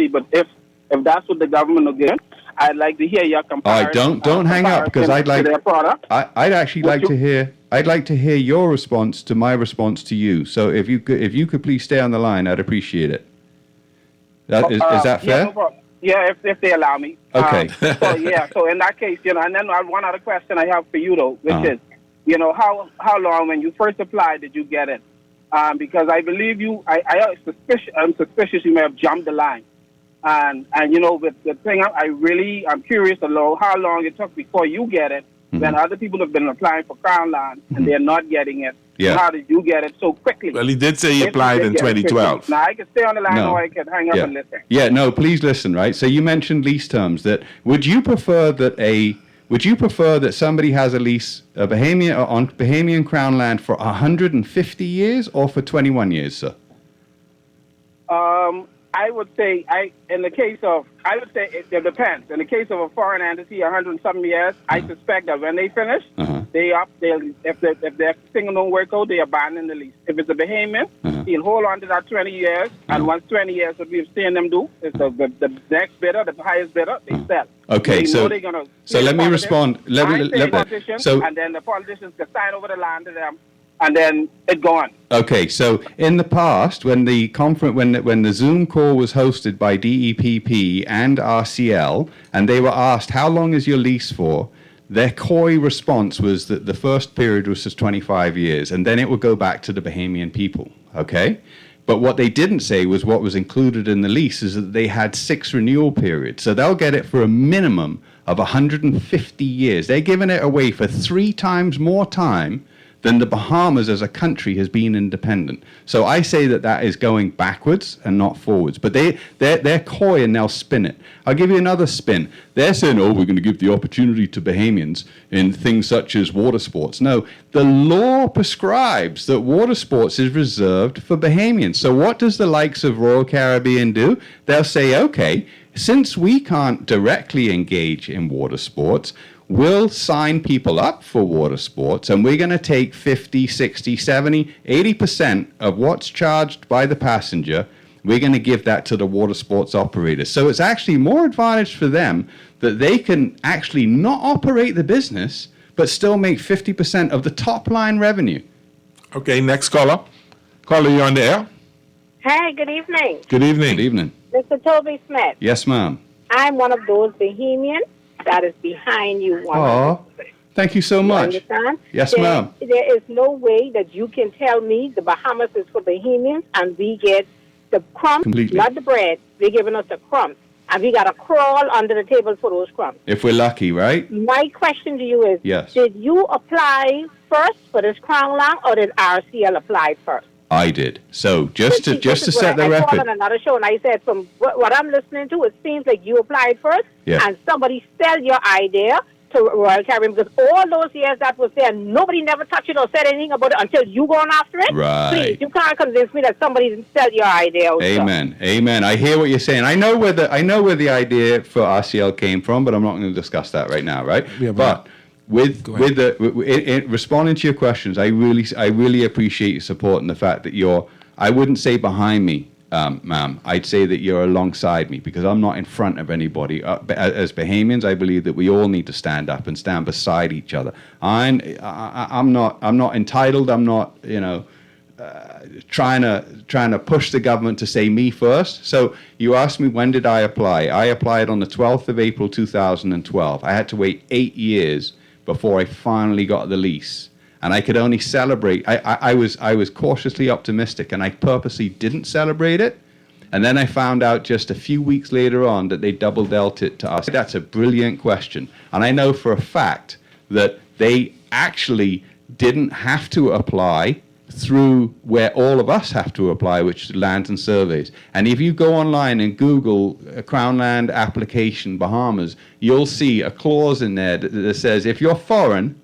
but if that's what the government will give, I'd like to hear your comparison. All right, don't hang up, because I'd like their product. I'd actually like to hear. I'd like to hear your response to my response to you. So if you could please stay on the line, I'd appreciate it. Is that fair? Yeah, no problem. Yeah, if they allow me. Okay. So in that case, and then one other question I have for you though, which is, how long when you first applied did you get it? Because I believe I'm suspicious you may have jumped the line. And with the thing, I'm curious to know how long it took before you get it, when other people have been applying for Crown Land and they're not getting it. Yeah. How did you get it so quickly? Well, he did say he applied in 2012. Now, I can stay on the line No. or I can hang up and listen. Yeah, no, please listen, right? So you mentioned lease terms. Would you prefer that somebody has a lease on Bahamian Crown Land for 150 years or for 21 years, sir? I would say it depends. In the case of a foreign entity, 100 and something years, I suspect that when they finish, if their thing don't work out, they abandon the lease. If it's a Bahamian, he'll hold on to that 20 years, and once 20 years, what we've seen them do is the next bidder, the highest bidder, they sell. Okay, they know they're gonna so let me respond. And then the politicians can sign over the land to them, and then it gone. Okay, so in the past, when the Zoom call was hosted by DEPP and RCL, and they were asked, how long is your lease for? Their coy response was that the first period was just 25 years, and then it would go back to the Bahamian people, okay? But what they didn't say was what was included in the lease is that they had 6 renewal periods. So they'll get it for a minimum of 150 years. They're giving it away for 3 times more time than the Bahamas as a country has been independent. So I say that is going backwards and not forwards. But they're coy and they'll spin it. I'll give you another spin. They're saying, we're going to give the opportunity to Bahamians in things such as water sports. No, the law prescribes that water sports is reserved for Bahamians. So what does the likes of Royal Caribbean do? They'll say, okay, since we can't directly engage in water sports, we'll sign people up for water sports, and we're going to take 50, 60, 70, 80% of what's charged by the passenger. We're going to give that to the water sports operators. So it's actually more advantage for them that they can actually not operate the business, but still make 50% of the top line revenue. Okay, next caller. Caller, you on the air? Hey, good evening. Good evening. Good evening. Mr. Toby Smith. Yes, ma'am. I'm one of those Bahamians that is behind you. Oh, thank you so much. You understand? Yes, ma'am. There is no way that you can tell me the Bahamas is for Bahamians and we get the crumbs, Completely. not the bread. They're giving us the crumbs. And we got to crawl under the table for those crumbs. If we're lucky, right? My question to you is, yes, did you apply first for this Crown Land or did RCL apply first? I did. So just to set the I record. called on another show and I said, from what I'm listening to, it seems like you applied first and somebody sell your idea to Royal Caribbean, because all those years that was there, nobody never touched it or said anything about it until you gone after it. Right. Please, you can't convince me that somebody didn't sell your idea. Also. Amen. Amen. I hear what you're saying. I know where the idea for RCL came from, but I'm not going to discuss that right now, right? Yeah, but in responding to your questions, I really appreciate your support and the fact that I wouldn't say behind me, ma'am. I'd say that you're alongside me, because I'm not in front of anybody. As Bahamians, I believe that we all need to stand up and stand beside each other. I'm not entitled. I'm not trying to push the government to say me first. So you asked me, when did I apply? I applied on the 12th of April 2012. I had to wait 8 years before I finally got the lease. And I could only celebrate. I was cautiously optimistic, and I purposely didn't celebrate it. And then I found out just a few weeks later on that they double dealt it to us. That's a brilliant question. And I know for a fact that they actually didn't have to apply through where all of us have to apply, which is Lands and Surveys. And if you go online and Google Crown Land application Bahamas, you'll see a clause in there that says if you're foreign,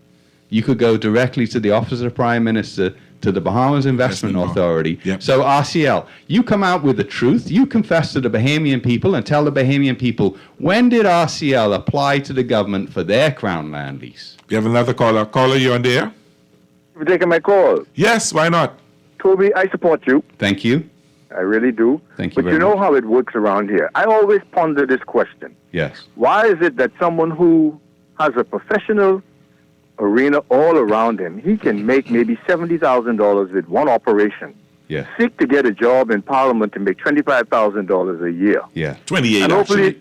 you could go directly to the Office of the Prime Minister to the Bahamas Investment Authority. Yep. So RCL, you come out with the truth. You confess to the Bahamian people and tell the Bahamian people, when did RCL apply to the government for their Crown land lease? We have another caller. Caller, you on the air? For taking my call. Yes, why not? Toby, I support you. Thank you. I really do. Thank you But very you know much. how it works around here. I always ponder this question. Yes. Why is it that someone who has a professional arena all around him, he can make maybe $70,000 with one operation, Yeah. seek to get a job in Parliament to make $25,000 a year? Yeah. 28, And hopefully,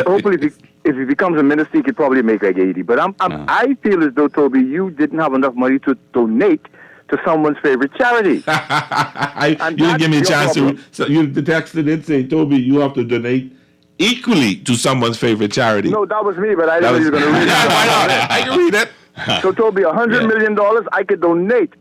hopefully if he becomes a minister, he could probably make like 80. But I feel as though, Toby, you didn't have enough money to donate to someone's favorite charity. You didn't give me a chance to. So the text did say, Toby, you have to donate equally to someone's favorite charity. No, that was me, but I didn't know you were going to read it. Why not? I can read it. So, Toby, $100 million, I could donate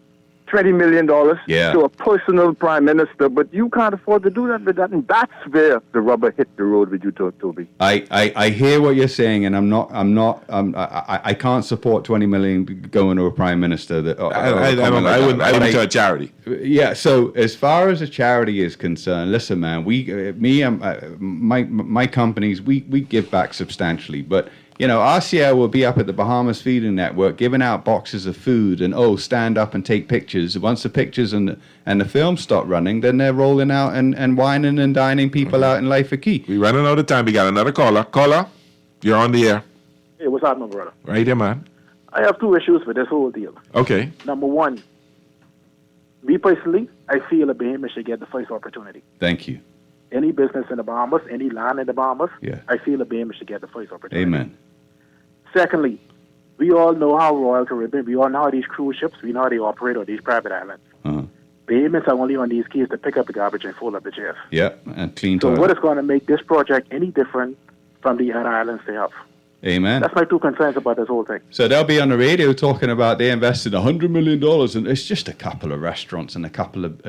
$20 million to a personal prime minister, but you can't afford to do that with that, and that's where the rubber hit the road with you, Toby. I hear what you're saying, and I can't support 20 million going to a prime minister. I wouldn't to a charity. Yeah. So as far as a charity is concerned, listen, man, my companies, we give back substantially, but. You know, RCL will be up at the Bahamas Feeding Network giving out boxes of food and, stand up and take pictures. Once the pictures and the film stop running, then they're rolling out and whining and dining people out in Leifa Key. We're running out of time. We got another caller. Caller, you're on the air. Hey, what's happening, brother? Right there, man. I have two issues with this whole deal. Okay. Number one, me personally, I feel a Bahamian should get the first opportunity. Thank you. Any business in the Bahamas, any land in the Bahamas, Yeah. I feel a Bahamian should get the first opportunity. Amen. Secondly, we all know how Royal Caribbean, we all know how these cruise ships, we know how they operate on these private islands. Uh-huh. Bahamians are only on these keys to pick up the garbage and fold up the chairs. Yeah, and clean So toilet. what is going to make this project any different from the other islands they have? Amen. That's my two concerns about this whole thing. So they'll be on the radio talking about they invested $100 million, and it's just a couple of restaurants and a couple of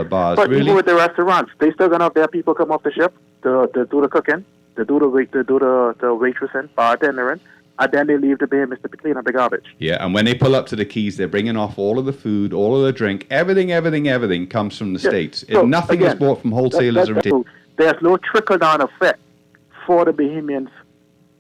bars. But really? even with the restaurants, they still gonna have their people come off the ship to do the cooking, to do the waitressing, bartendering, and then they leave the Bahamians to clean up the garbage. Yeah, and when they pull up to the keys, they're bringing off all of the food, all of the drink, everything comes from the States. So, Nothing again, is bought from wholesalers or retailers. There's no trickle-down effect for the Bahamians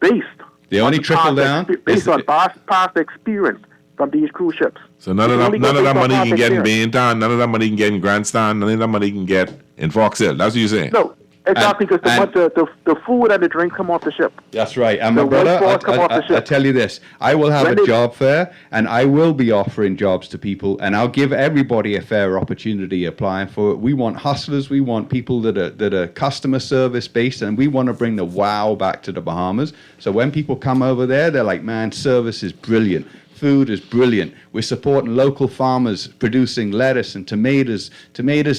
based The only on trickle down based on past experience from these cruise ships. So none of that money you can get in Baintown, none of that money you can get in Grandstand, none of that money you can get in Fox Hill. That's what you're saying? No, exactly, because the food and the drink come off the ship. That's right. And my The brother, workforce come off the I ship. tell you this, I will have When a they- job fair, and I will be offering jobs to people, and I'll give everybody a fair opportunity applying for it. We want hustlers, we want people that are customer service based, and we want to bring the wow back to the Bahamas. So when people come over there, they're like, man, service is brilliant. Food is brilliant. We're supporting local farmers producing lettuce and tomatoes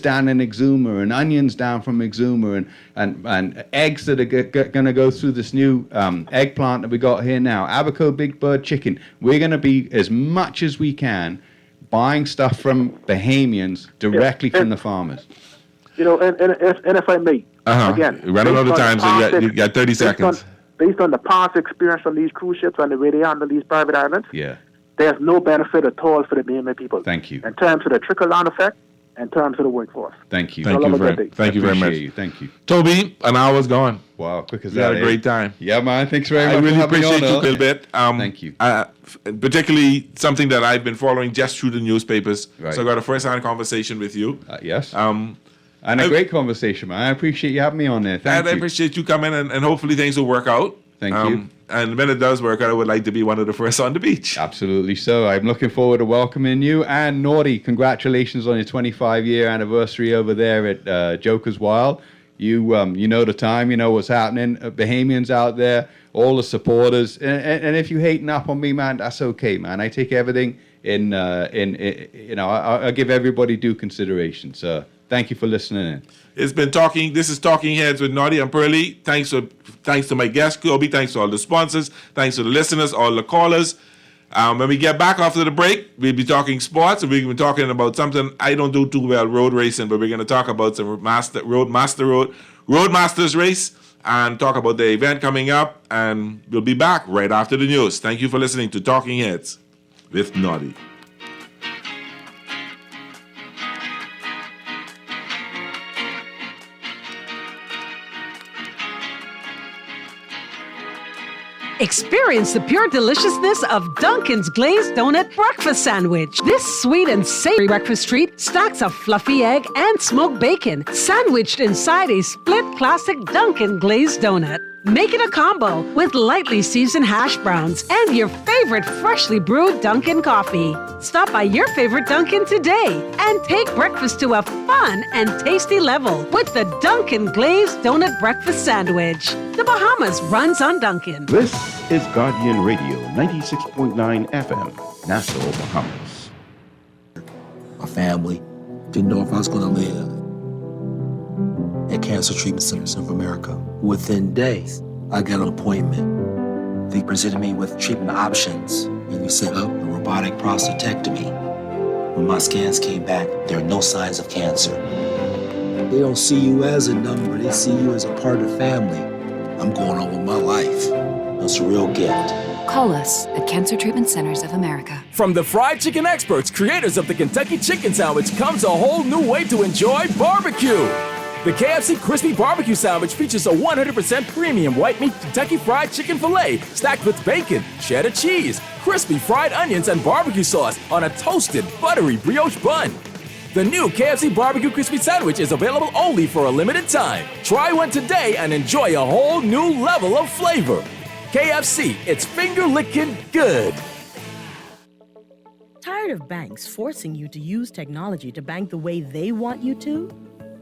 down in Exuma, and onions down from Exuma, and eggs that are going to go through this new eggplant that we got here now. Abaco Big Bird Chicken. We're going to be, as much as we can, buying stuff from Bahamians directly from the farmers. You know, and if I may, again, You're running out of time, so you got 30 seconds. Based on the past experience on these cruise ships and the way they handle these private islands, Yeah. there's no benefit at all for the Bahamian people. Thank you. In terms of the trickle-down effect, in terms of the workforce. Thank you. Thank you very much. You. Thank you. Toby, an hour's gone. Wow, quick as We that. had a great time. Yeah, man. Thanks very much. I really for having me appreciate on, you Earl. a little bit. Thank you. Particularly something that I've been following just through the newspapers. Right. So I got a first-hand conversation with you. Yes. And a great conversation, man. I appreciate you having me on there. Thank And you. I appreciate you coming, and hopefully things will work out. Thank you. And when it does work out, I would like to be one of the first on the beach. Absolutely so. I'm looking forward to welcoming you. And Naughty, congratulations on your 25-year anniversary over there at Joker's Wild. You know the time, you know what's happening. Bahamians out there, all the supporters. And if you're hating up on me, man, that's okay, man. I take everything in I give everybody due consideration. So thank you for listening in. It's been talking. This is Talking Heads with Naughty and Pearly. Thanks to my guest Kobe. Thanks to all the sponsors. Thanks to the listeners, all the callers. When we get back after the break, we'll be talking sports, and we'll be talking about something I don't do too well, road racing. But we're going to talk about some Roadmasters race, and talk about the event coming up. And we'll be back right after the news. Thank you for listening to Talking Heads with Naughty. Experience the pure deliciousness of Dunkin's Glazed Donut Breakfast Sandwich. This sweet and savory breakfast treat stacks a fluffy egg and smoked bacon, sandwiched inside a split classic Dunkin' Glazed Donut. Make it a combo with lightly seasoned hash browns and your favorite freshly brewed Dunkin' coffee. Stop by your favorite Dunkin' today and take breakfast to a fun and tasty level with the Dunkin' Glazed Donut Breakfast Sandwich. The Bahamas runs on Dunkin'. This is Guardian Radio, 96.9 FM, Nassau, Bahamas. My family didn't know if I was going to live at Cancer Treatment Centers of America. Within days, I got an appointment. They presented me with treatment options, and we set up a robotic prostatectomy. When my scans came back, there are no signs of cancer. They don't see you as a number, they see you as a part of the family. I'm going on with my life. It's a real gift. Call us at Cancer Treatment Centers of America. From the fried chicken experts, creators of the Kentucky Chicken Sandwich, comes a whole new way to enjoy barbecue. The KFC Crispy Barbecue Sandwich features a 100% premium white meat Kentucky Fried Chicken filet stacked with bacon, cheddar cheese, crispy fried onions, and barbecue sauce on a toasted, buttery brioche bun. The new KFC Barbecue Crispy Sandwich is available only for a limited time. Try one today and enjoy a whole new level of flavor. KFC, it's finger-licking good. Tired of banks forcing you to use technology to bank the way they want you to?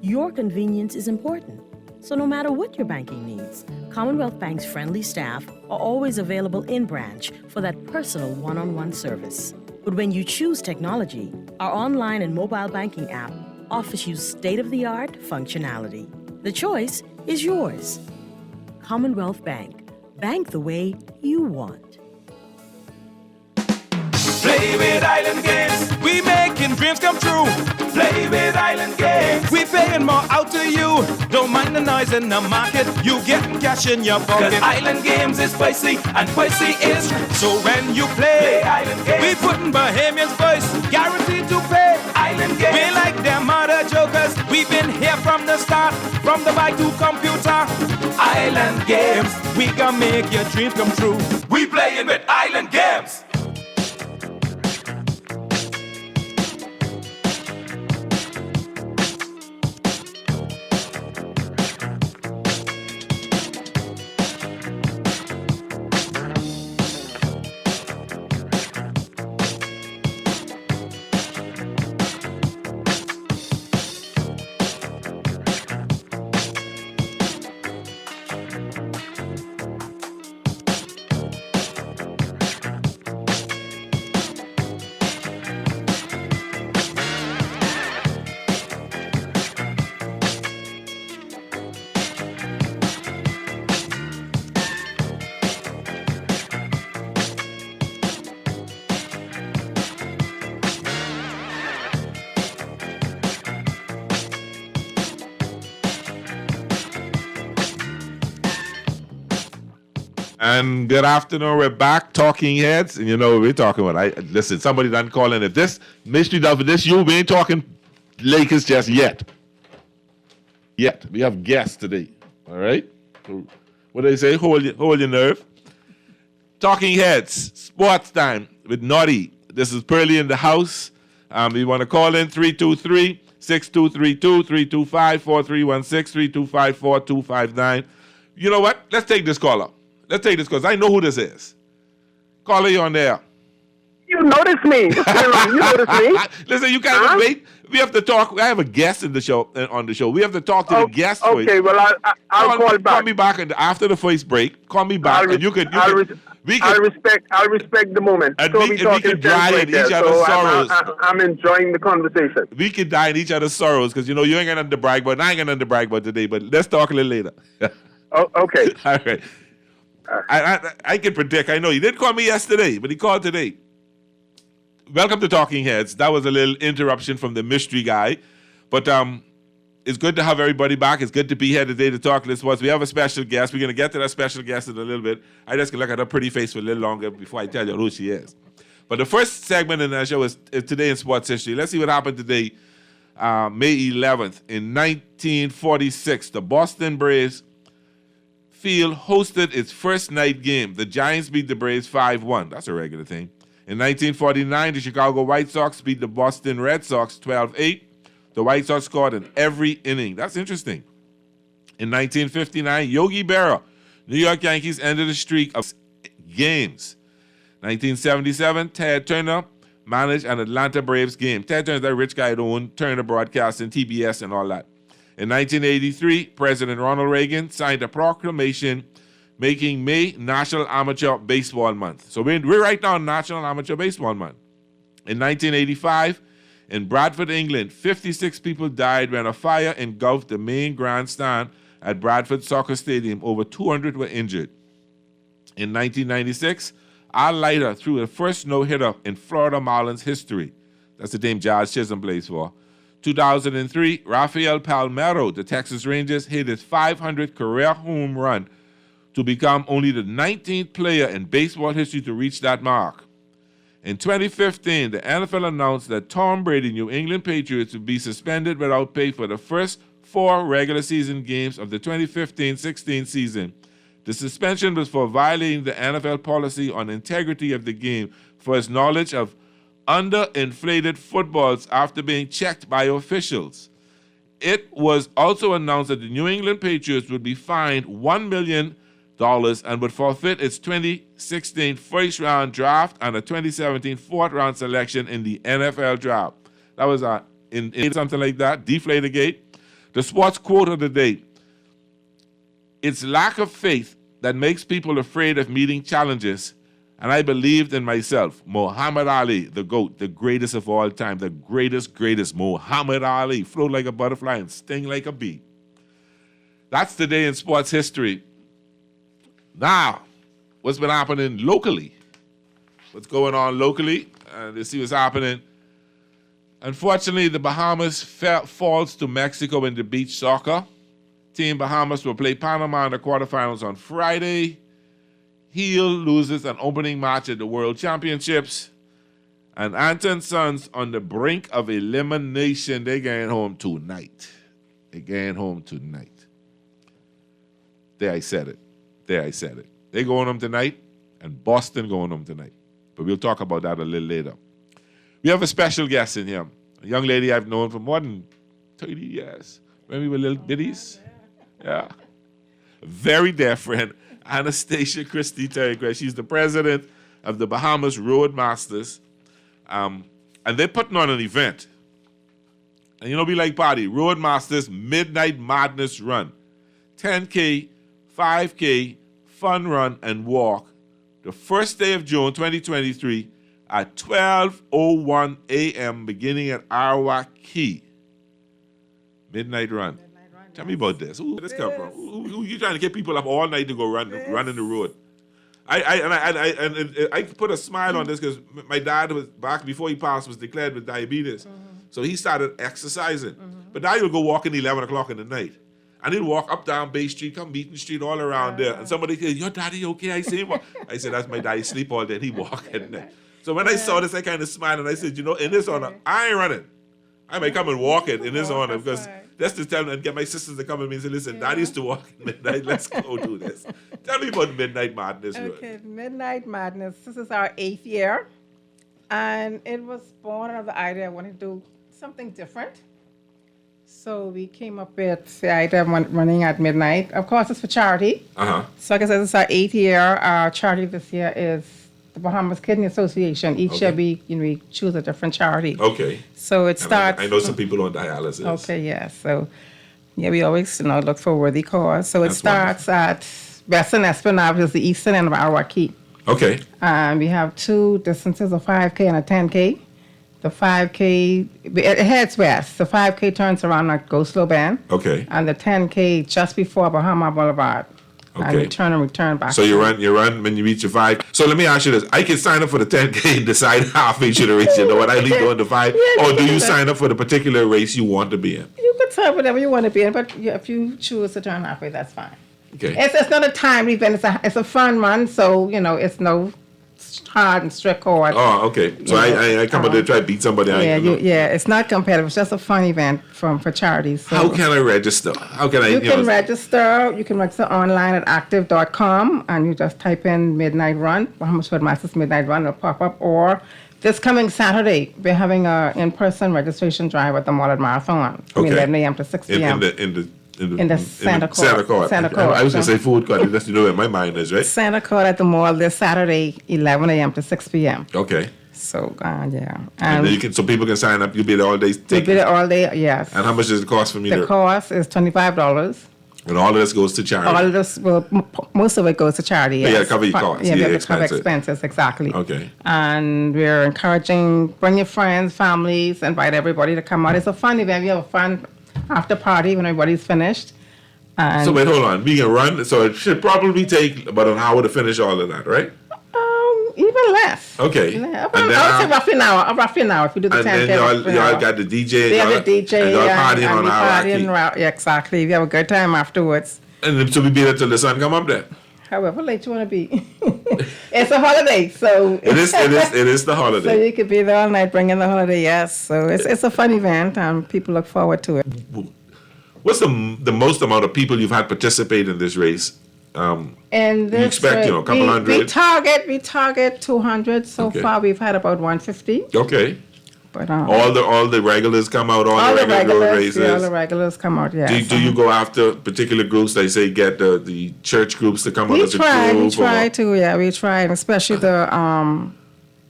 Your convenience is important. So no matter what your banking needs, Commonwealth Bank's friendly staff are always available in branch for that personal one-on-one service. But when you choose technology, our online and mobile banking app offers you state-of-the-art functionality. The choice is yours. Commonwealth Bank. Bank the way you want. Play with Island Games, we making dreams come true. Play with Island Games, we paying more out to you. Don't mind the noise in the market, you getting cash in your pocket. 'Cause Island Games is spicy and spicy is true. So when you play Island Games, we putting Bahamians first, guaranteed to pay. Island Games, we like them other jokers. We've been here from the start, from the bike to computer. Island Games, we gonna make your dreams come true. We playing with Island Games. And good afternoon. We're back, Talking Heads, and you know what we're talking about. Listen, somebody done calling. If this mystery done for this, we ain't talking Lakers just yet. We have guests today. All right. What do they say? Hold your nerve. Talking Heads, sports time with Naughty. This is Pearly in the house. You want to call in 323-6232, 325-4316, 325-4259. You know what? Let's take this call up. Let's take this because I know who this is. Caller, you on there. You notice me. You notice me. Listen, you can't wait. We have to talk. I have a guest on the show. We have to talk to the guest first. Okay, well, I'll call back. Call me back after the first break. Call me back, and I'll respect the moment. And we can die in each other's sorrows. I'm enjoying the conversation. We can die in each other's sorrows because you ain't gonna brag about. I ain't gonna brag about today. But let's talk a little later. Okay. All right. I can predict. I know he didn't call me yesterday, but he called today. Welcome to Talking Heads. That was a little interruption from the mystery guy, but it's good to have everybody back. It's good to be here today to talk to sports. We have a special guest. We're going to get to that special guest in a little bit. I just can look at her pretty face for a little longer before I tell you who she is. But the first segment in our show is Today in Sports History. Let's see what happened today, May 11th. In 1946, the Boston Braves Field hosted its first night game. The Giants beat the Braves 5-1. That's a regular thing. In 1949, the Chicago White Sox beat the Boston Red Sox 12-8. The White Sox scored in every inning. That's interesting. In 1959, Yogi Berra, New York Yankees ended a streak of games. 1977, Ted Turner managed an Atlanta Braves game. Ted Turner's that rich guy that owned Turner Broadcasting, TBS, and all that. In 1983, President Ronald Reagan signed a proclamation making May National Amateur Baseball Month. So we're right now in National Amateur Baseball Month. In 1985, in Bradford, England, 56 people died when a fire engulfed the main grandstand at Bradford Soccer Stadium. Over 200 were injured. In 1996, Al Leiter threw the first no-hitter in Florida Marlins history. That's the team Jazz Chisholm plays for. 2003, Rafael Palmeiro, the Texas Rangers, hit his 500th career home run to become only the 19th player in baseball history to reach that mark. In 2015, the NFL announced that Tom Brady, New England Patriots, would be suspended without pay for the first 4 regular season games of the 2015-16 season. The suspension was for violating the NFL policy on integrity of the game for his knowledge of underinflated footballs after being checked by officials. It was also announced that the New England Patriots would be fined $1 million and would forfeit its 2016 first-round draft and a 2017 fourth-round selection in the NFL draft. That was in something like that, Deflategate. The sports quote of the day: "It's lack of faith that makes people afraid of meeting challenges, and I believed in myself." Muhammad Ali, the GOAT, the greatest of all time, the greatest, Muhammad Ali, float like a butterfly and sting like a bee. That's the day in sports history. Now, what's been happening locally? What's going on locally? Let's see what's happening. Unfortunately, the Bahamas falls to Mexico in the beach soccer. Team Bahamas will play Panama in the quarterfinals on Friday. Heel loses an opening match at the World Championships. And Anton Sons on the brink of elimination. They're getting home tonight. There, I said it. They're going home tonight, and Boston going home tonight. But we'll talk about that a little later. We have a special guest in here, a young lady I've known for more than 30 years. When we were little biddies. Yeah. Very dear friend, Anastasia Christie Terry. She's the president of the Bahamas Roadmasters. And they're putting on an event. And you know, we like party. Roadmasters Midnight Madness Run. 10K, 5K, fun run and walk. The first day of June 2023 at 12:01 a.m. beginning at Arawak Key. Midnight run. Tell me about this. Who did this come from? Who you trying to get people up all night to go run in the road? I put a smile on this because my dad was back before he passed was declared with diabetes, so he started exercising. But now he'll go walking 11 o'clock in the night, and he'll walk up down Bay Street, come Beaton Street, all around there. And somebody said, "Your daddy okay?" I say, "Well," I said, "That's my daddy sleep all day. And he walk at night." So when I saw this, I kind of smiled and I said, "You know, in this honor, I ain't running. I may come and walk it in this honor because." That's to tell them and get my sisters to come with me and say, "Listen, Dad used to walk at midnight. Let's go do this." Tell me about Midnight Madness. Okay, Midnight Madness. This is our 8th year. And it was born out of the idea I wanted to do something different. So we came up with the idea of running at midnight. Of course, it's for charity. So like I said, this is our 8th year. Our charity this year is the Bahamas Kidney Association. Each year we choose a different charity. Okay. So it starts. I know some people on dialysis. Okay, yeah. So we always look for a worthy cause. So it starts at Western Esplanade, which is the eastern end of Arawak Key. Okay. And we have 2 distances, a 5K and a 10K. The 5K, it heads west. The 5K turns around at Go Slow Bend. Okay. And the 10K just before Bahama Boulevard. Okay. And we turn and return back. So you run when you reach your 5. So let me ask you this. I can sign up for the 10K and decide halfway to the race. You know what? I leave going to 5. Or do you sign up for the particular race you want to be in? You could sign whatever you want to be in, but if you choose to turn halfway, that's fine. Okay. It's not a timed event. It's a fun run, so, it's no hard and strict court. Oh, okay. So I come out there to try to beat somebody. It's not competitive. It's just a fun event for charities. So how can I register? How can I? You can register. You can register online at active.com, and you just type in Midnight Run, Bahamas Hood Masters Midnight Run, it'll pop up. Or this coming Saturday, we're having a in-person registration drive at the Mullet Marathon from 11 a.m. to 6 p.m. In the Santa Court. I was going to say food court. That's where my mind is, right? Santa Court at the mall this Saturday, 11 a.m. to 6 p.m. Okay. So, yeah. And then so people can sign up. You'll be there all day. You'll be there all day, yes. And how much does it cost for me? The cost is $25. And all of this goes to charity? All of this, most of it goes to charity, yes. Yeah, to cover your costs. Yeah, to cover expenses, exactly. Okay. And we're encouraging, bring your friends, families, invite everybody to come out. It's a fun event. We have a fun after party when everybody's finished. And so wait, hold on. We can run, so it should probably take about an hour to finish all of that, right? Even less. Okay. I would say roughly an hour if you do the 10K. And then y'all got the DJ. They have the DJ. And y'all partying on our Yeah, exactly. We have a good time afterwards. And so we be there till the sun come up there. However late you want to be. It's a holiday, so it is the holiday. So you could be there all night bringing the holiday, yes. So it's a fun event and people look forward to it. What's the most amount of people you've had participate in this race? And you expect, a couple hundred? We target 200. So far we've had about 150. Okay. But all the regulars come out, all the regular road races. Yeah, all the regulars come out, yes. Do you go after particular groups? They say get the church groups to come out as a group? We try, and especially the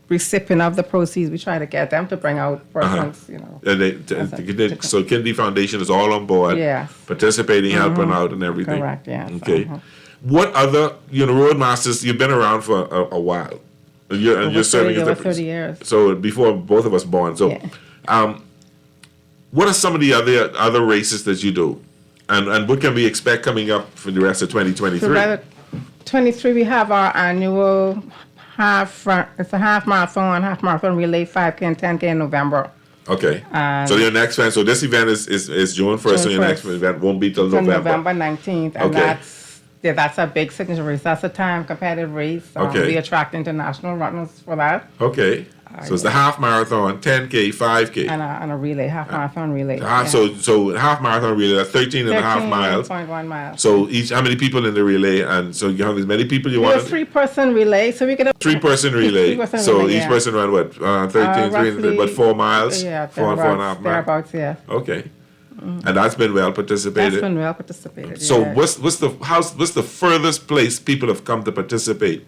recipient of the proceeds, we try to get them to bring out persons, And so Kennedy Foundation is all on board, participating, helping out and everything. Correct, yes. Okay. What other, Roadmasters, you've been around for a while. You're serving over 30 years. So before both of us born. So, what are some of the other races that you do, and what can we expect coming up for the rest of 2023? So 23, we have our annual half marathon relay, 5K and 10K in November. Okay. So your next event. So this event is June 1st. So your next event won't be till November 19th, and that's a big signature race. That's a time competitive race. We attract international runners for that. Okay. So it's the half marathon, 10K, 5K. And a relay, half marathon relay. So half marathon relay, that's 13 and a half miles. 13.1 miles. So how many people in the relay? And so you have as many people you want? It's a 3-person relay. So we get a 3-person relay. So each person run what? 4 miles? Yeah, 4.5 miles. Thereabouts, yeah. Okay. And that's been well participated. That's been well participated. So what's the furthest place people have come to participate?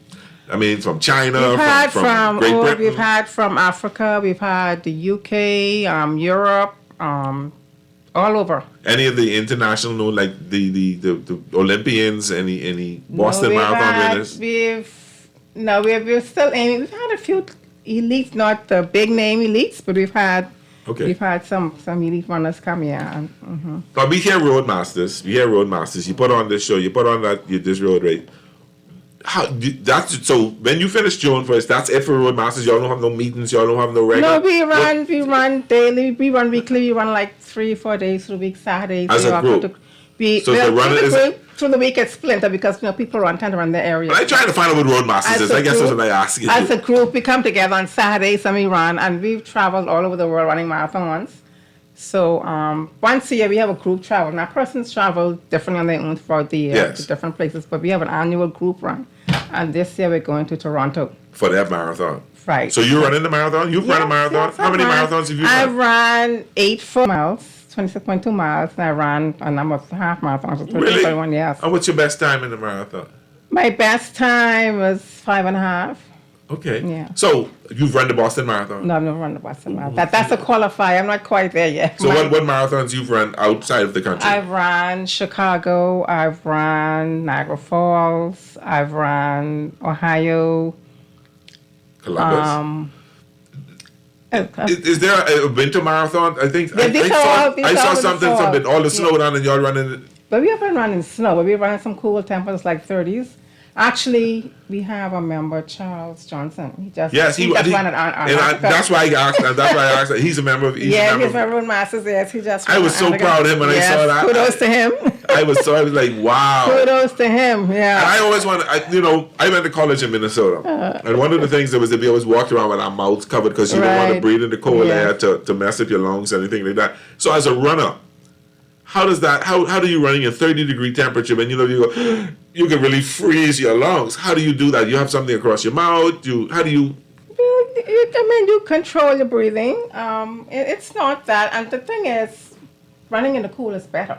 I mean, from China, from Great Britain. We've had from Africa. We've had the UK, Europe, all over. Any of the international, like the Olympians, any Boston Marathon winners? We're still aiming. We've had a few elites, not the big name elites, but we've had. Okay. We've had some elite runners come here. But we hear Roadmasters. You put on this show. You put on this road race. So when you finish June 1st, that's it for Roadmasters. Y'all don't have no meetings. Y'all don't have no regular. No, we run daily. We run weekly. We run like 3-4 days through the week. Saturdays. As a group. Through the week it's splinter because people tend to run their area. I'm trying to find out what Roadmasters is. I guess that's what I ask you. As a group, we come together on Saturdays and we run, and we've traveled all over the world running marathons. So once a year we have a group travel. Now persons travel differently on their own throughout the year to different places, but we have an annual group run. And this year we're going to Toronto. For that marathon. Right. So you're running the marathon? You've run a marathon? How many marathons have you run? I ran 8 full miles, 26.2 miles, and I ran a number of half marathons. Really? 31, yes. And what's your best time in the marathon? My best time was 5.5. Okay. Yeah. So you've run the Boston Marathon? No, I've never run the Boston Marathon. That's a qualifier. I'm not quite there yet. So what marathons you've run outside of the country? I've run Chicago. I've run Niagara Falls. I've run Ohio. Columbus. Is there a winter marathon? I think I saw something all the snow down and y'all running. But we haven't run in snow. But we run some cool temperatures like 30s. Actually, we have a member, Charles Johnson. He just ran it on that's why I asked. He's a member of. He's a member of Masters. Yes, he just. I was so proud of him when I saw that. Kudos to him. I was like, wow. Kudos to him, yeah. And I always wanted, I went to college in Minnesota. And one of the things that was that we always walked around with our mouths covered because you don't want to breathe in the cold air to mess up your lungs or anything like that. So as a runner, how does that, how do you running in 30-degree temperature when you can really freeze your lungs? How do you do that? You have something across your mouth? How do you? You control your breathing. It's not that. And the thing is, running in the cool is better.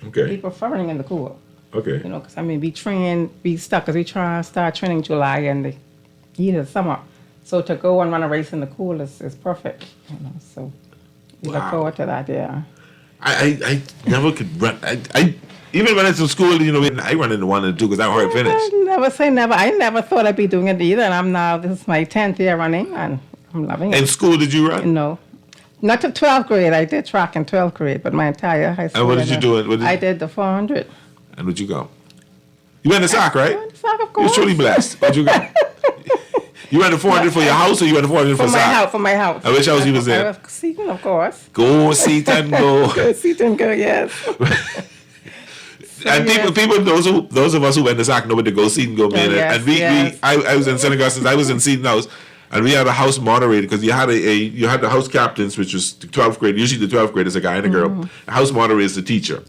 Okay. We prefer running in the cool. Okay. Because we start training July and the heat of summer. So to go and run a race in the cool is perfect. So we look forward to that, yeah. I never could run. I even when it's in school, I run in the 1 and 2 because I'm already finished. Never say never. I never thought I'd be doing it either. And this is my 10th year running, and I'm loving it. In school, did you run? No. Not to 12th grade. I did track in 12th grade, but my entire high school. And what did you do? I did the 400. And where'd you go? You went to SAC, right? I went to SAC, of course. You're truly blessed. Where'd you go? You went to 400 for your house, or you went to 400 for SAC? For my house. And which house you was in? I was Seton, of course. Go Seton, go. Go Seton, go, yes. And people, those of us who went to SAC know what the Go Seton go mean. And I was in St. Augustine's. I was in Seton House, and we had a house moderator because you had the house captains, which was the 12th grade. Usually the 12th grade is a guy and a girl. The house moderator is the teacher.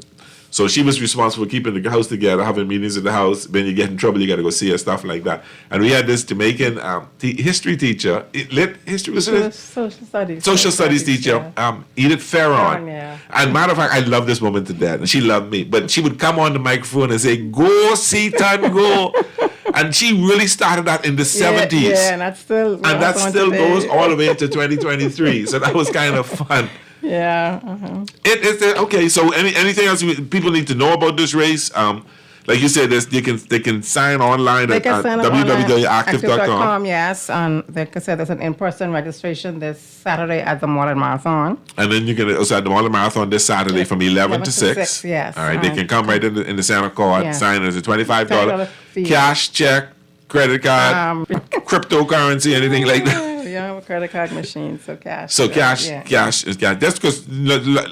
So she was responsible for keeping the house together, having meetings in the house. When you get in trouble, you got to go see her, stuff like that. And we had this Jamaican history teacher, history was it? Social studies teacher, Edith Ferron. And matter of fact, I love this woman to death, and she loved me. But she would come on the microphone and say, "Go Seton, go." And she really started that in the 70s. Yeah, and that still goes all the way into 2023. So that was kind of fun. Yeah. Okay, so anything else people need to know about this race? Like you said, they can sign online at www.active.com. Yes, and like I said, there's an in-person registration this Saturday at the Moreland Marathon. And then you can also at the Moreland Marathon this Saturday from 11 to 6. Yes. All right, they can come right in the center card, sign it as a $25 cash, check, credit card, cryptocurrency, anything like that. Yeah, credit card machine, so cash. So cash is cash. That's because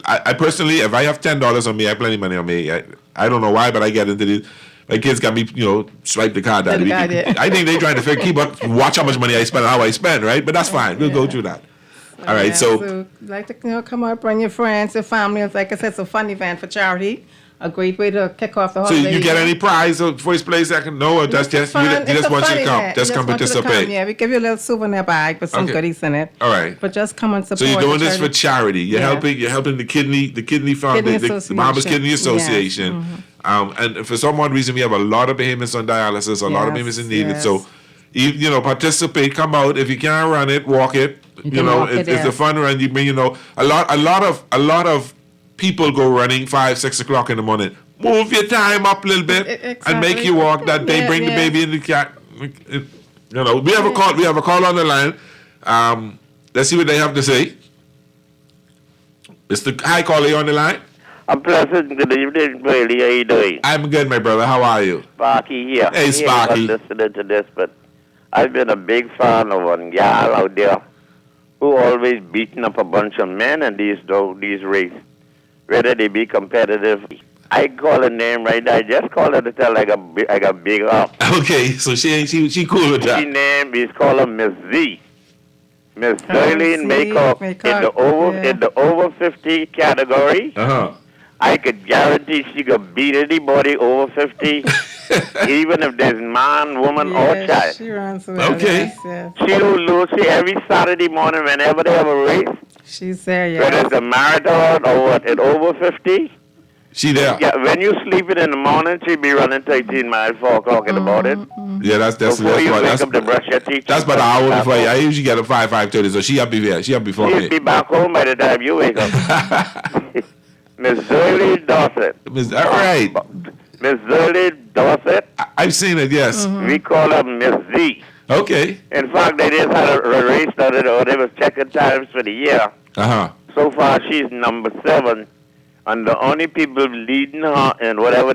I personally, if I have $10 on me, I have plenty of money on me. I don't know why, but I get into this. My kids got me, swipe the card out. I think they're trying to watch how much money I spend and how I spend, right? But that's fine. We'll go through that. All right, so like to come out, bring your friends, your family. Like I said, it's a fun event for charity. A great way to kick off the holiday. So you get any prize or first place, second? No, or that's just you just want you to come. Just come participate. Yeah, we give you a little souvenir bag with some goodies in it. All right. But just come and support. So you're doing this for charity. You're helping the kidney foundation, the Bahamas Kidney Association. And for some odd reason, we have a lot of Bahamians on dialysis, a lot of Bahamians in need. So, participate. Come out. If you can't run it, walk it. It's a fun run. You bring a lot of people go running 5-6 o'clock in the morning. Move your time up a little bit and make you walk that day. Bring the baby in the cat. We have a call. We have a call on the line. Let's see what they have to say. Mr. Hi, caller, you on the line? A pleasant good evening, Brady. How you doing? I'm good, my brother. How are you? Sparky here. Hey, Sparky. I'm listening to this, but I've been a big fan of one gal out there who always beating up a bunch of men in these races. Whether they be competitive, I call her name right now. I just call her to tell I got big up. Okay, so she cool with that. She name is called her Miss Z. Miss Darlene Makeup in the over 50 category. I could guarantee she could beat anybody over 50, even if there's man, woman, or child. She runs well. Okay. Yes. She will lose every Saturday morning whenever they have a race. She's there, yeah. Whether it's a marathon or what, at over 50. She there. Yeah, when you sleep in the morning, she be running 13 miles, 4 o'clock in the morning. Yeah, that's before you wake up to brush your teeth. That's about an hour before you. I usually get up 5:30, so she up before. She up before me. She'll be back home by the time you wake up. Miss Zerly Dorset. All right. Miss Zerly Dorset. I've seen it, yes. We call her Miss Z. Okay. In fact, they just had a race started, or they was checking times for the year. So far, she's number 7, and the only people leading her in whatever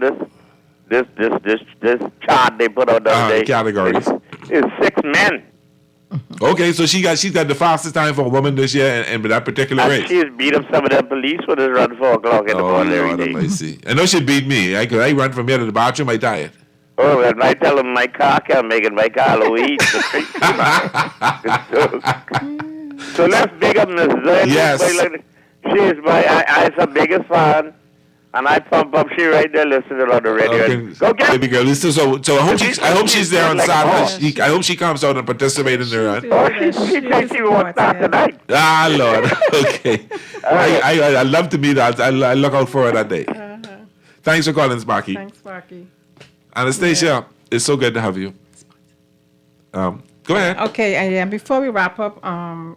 this chart they put out there categories is 6 men. Okay, so she's got the fastest time for a woman this year in that particular race. She's beat up some of them police when they run 4 o'clock in the morning every day. I see. I know she beat me. I run from here to the bathroom, I tired. Oh, and I tell them my car can't make it, my car Louise. So let's big up Miss Zerlin. Yes. She's I'm her biggest fan. And I pump up. She right there listening on the radio. Okay. Go get baby girl. Listen, so I hope she's there on Saturday. I hope she comes out and participates in the run. she said she won't start tonight. Ah, Lord. Okay. I love to meet her. I look out for her that day. Thanks for calling, Sparky. Thanks, Sparky. Anastasia, it's so good to have you. Go ahead. Okay, and before we wrap up,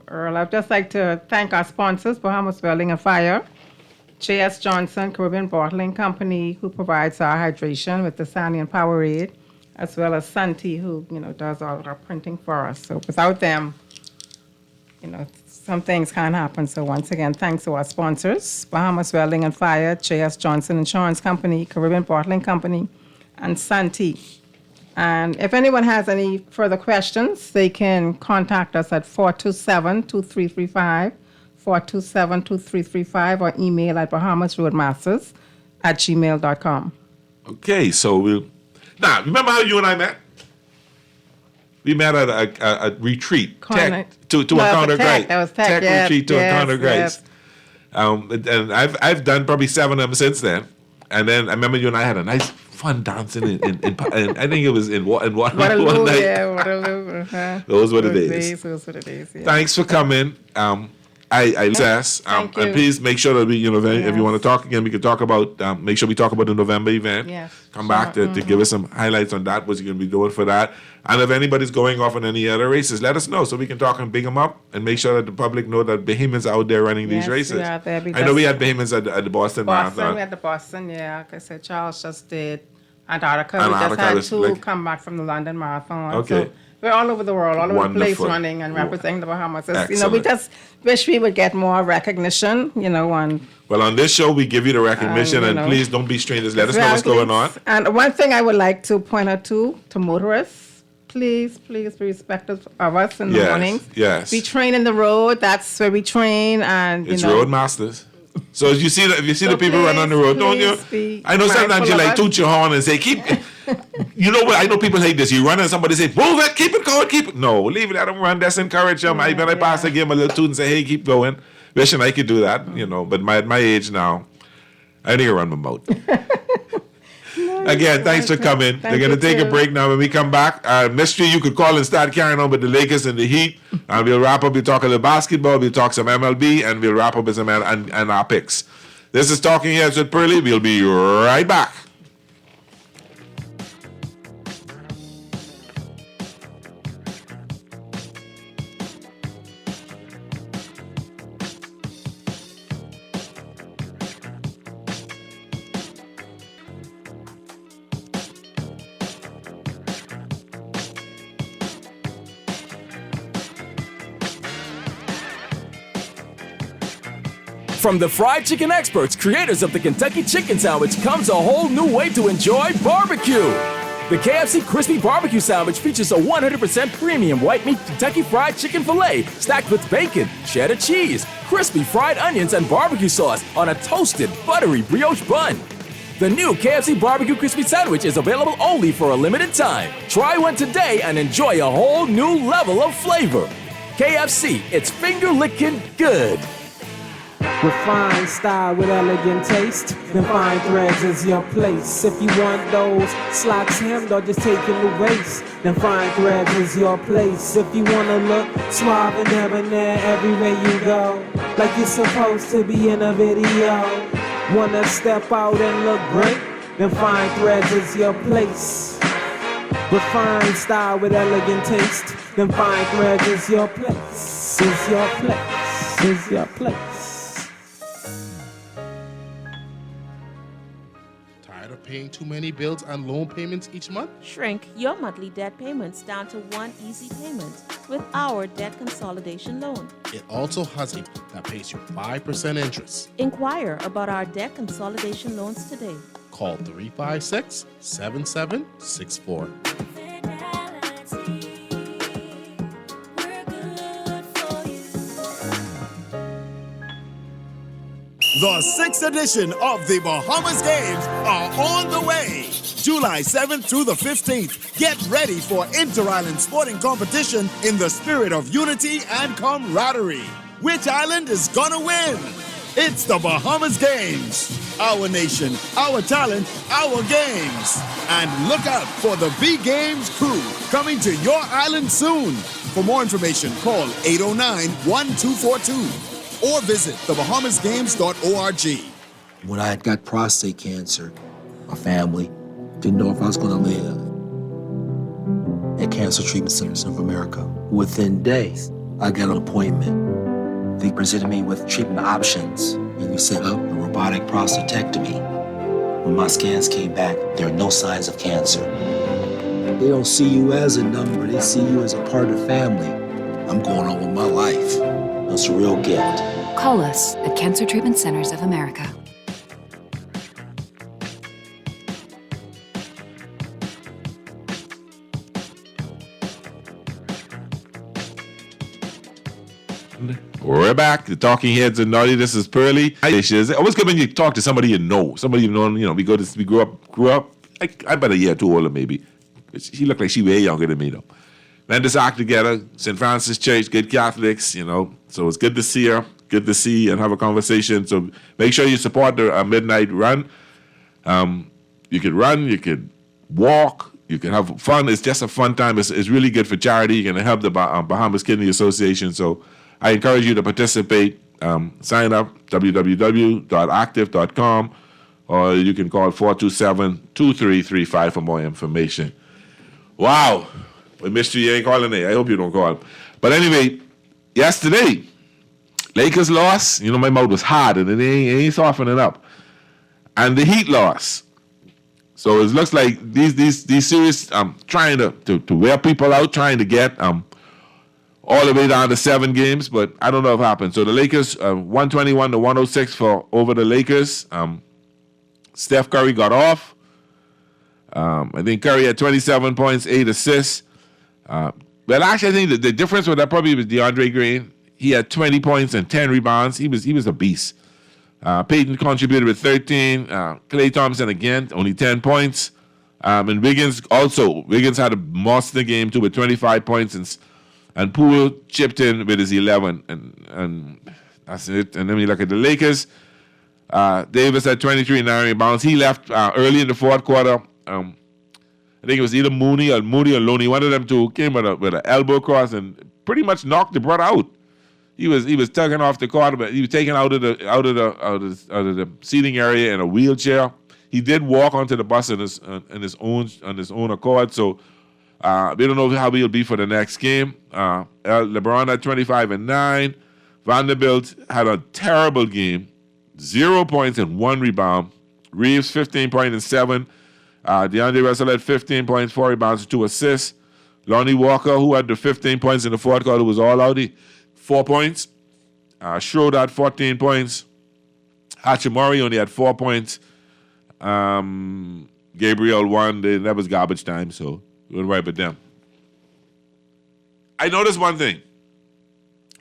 Earl, I'd just like to thank our sponsors, Bahamas Welding and Fire, J.S. Johnson Caribbean Bottling Company, who provides our hydration with the Sandy and Powerade, as well as Santi, who does all of our printing for us. So without them, some things can't happen. So once again, thanks to our sponsors, Bahamas Welding and Fire, J.S. Johnson Insurance Company, Caribbean Bottling Company, and Santi. And if anyone has any further questions, they can contact us at 427-2335. 427-2335 or email at bahamasroadmasters@gmail.com. Okay, so remember how you and I met? We met at a retreat to encounter Grace. That was tech retreat to encounter Grace. And I've done probably 7 of them since then. And then I remember you and I had a nice fun dancing in I think it was in Waterloo one night. Yeah, Waterloo. Those were the days. Those were the days. Yeah. Thanks for coming. I assess. And please make sure that we, if you want to talk again, we can talk about, make sure we talk about the November event. Yes. Come back to give us some highlights on that, what you're going to be doing for that. And if anybody's going off on any other races, let us know so we can talk and big them up and make sure that the public know that Bahamians out there running these races. We are there I know we had Bahamians at the Boston Marathon. We had the Boston, yeah. Like I said, Charles just did Antarctica. We just had 2 come back from the London Marathon. Okay. So we're all over the world, all over the place running and representing the Bahamas. We just wish we would get more recognition, Well, on this show, we give you the recognition, and please don't be strangers. Let us know what's going on. And one thing I would like to point out to motorists, please be respectful of us in the mornings. Yes. We train in the road. That's where we train, and it's road masters. So if you see the people run on the road, don't you? I know sometimes you toot your horn and say, keep. You know what? I know people hate this. You run and somebody say, move it, keep it going, keep it. No, leave it. Let them run. That's encourage them. When I pass, I give them a little toot and say, hey, keep going. Wishing I could do that, But at my age now, I need to run my mouth. Again, thanks for coming. They're going to take a break now. When we come back, Mystery, you could call and start carrying on with the Lakers and the Heat. And we'll wrap up. We'll talk a little basketball. We'll talk some MLB. And we'll wrap up with some and our picks. This is Talking Heads with Pearlie. We'll be right back. From the fried chicken experts, creators of the Kentucky Chicken Sandwich, comes a whole new way to enjoy barbecue. The KFC Crispy Barbecue Sandwich features a 100% premium white meat Kentucky Fried Chicken filet stacked with bacon, cheddar cheese, crispy fried onions, and barbecue sauce on a toasted, buttery brioche bun. The new KFC Barbecue Crispy Sandwich is available only for a limited time. Try one today and enjoy a whole new level of flavor. KFC, it's finger-licking good. Refined style with elegant taste, then fine threads is your place. If you want those slacks hemmed or just taking the waist, then fine threads is your place. If you wanna look suave and debonair everywhere you go, like you're supposed to be in a video, wanna step out and look great, then fine threads is your place. Refined style with elegant taste, then fine threads is your place, is your place, is your place. Paying too many bills and loan payments each month? Shrink your monthly debt payments down to one easy payment with our debt consolidation loan. It also has a that pays you 5% interest. Inquire about our debt consolidation loans today. Call 356-7764. The 6th edition of the Bahamas Games are on the way. July 7th through the 15th. Get ready for inter-island sporting competition in the spirit of unity and camaraderie. Which island is gonna win? It's the Bahamas Games. Our nation, our talent, our games. And look out for the B-Games crew coming to your island soon. For more information, call 809-1242 or visit thebahamasgames.org. When I had got prostate cancer, my family didn't know if I was going to live. At Cancer Treatment Centers of America, within days, I got an appointment. They presented me with treatment options, and we set up a robotic prostatectomy. When my scans came back, there are no signs of cancer. They don't see you as a number, they see you as a part of the family. I'm going on with my life. That's a real gift. Call us at Cancer Treatment Centers of America. We're back. The Talking Heads and Naughty. This is Pearly. It's always good when you talk to somebody you know. Somebody you've known, we grew up. I bet a year or two older maybe. She looked like she way younger than me though. Man, this act together, St. Francis Church, good Catholics, So it's good to see her, good to see and have a conversation. So make sure you support the midnight run. You could run, you could walk, you can have fun. It's just a fun time. It's really good for charity. You can help the Bahamas Kidney Association. So I encourage you to participate. Sign up, www.active.com, or you can call 427-2335 for more information. Wow. We missed you. You ain't calling it. I hope you don't call. But anyway, yesterday, Lakers lost. My mouth was hard, and it ain't softening up. And the Heat lost. So it looks like these series trying to wear people out, trying to get all the way down to 7 games, but I don't know if it happened. So the Lakers, 121-106 over the Lakers. Steph Curry got off. I think Curry had 27 points, 8 assists. But actually, I think the difference with that probably was DeAndre Green. He had 20 points and 10 rebounds. He was a beast. Peyton contributed with 13. Klay Thompson again, only 10 points. And Wiggins had a monster game too with 25 points, and Poole chipped in with his 11, and that's it. And then we look at the Lakers. Davis had 23 and 9 rebounds. He left early in the fourth quarter. I think it was either Mooney or Loney. One of them two came with an elbow cross and pretty much knocked the brother out. He was tugging off the court, but he was taken out of the seating area in a wheelchair. He did walk onto the bus on his own accord. So we don't know how he'll be for the next game. LeBron had 25 and 9. Vanderbilt had a terrible game, 0 points and 1 rebound. Reeves 15 points and 7. DeAndre Russell had 15 points, 4 rebounds, and 2 assists. Lonnie Walker, who had the 15 points in the fourth quarter, was all out. 4 points. Schroeder had 14 points. Hachimura only had 4 points. Gabriel won. That was garbage time, so we went right with them. I noticed one thing.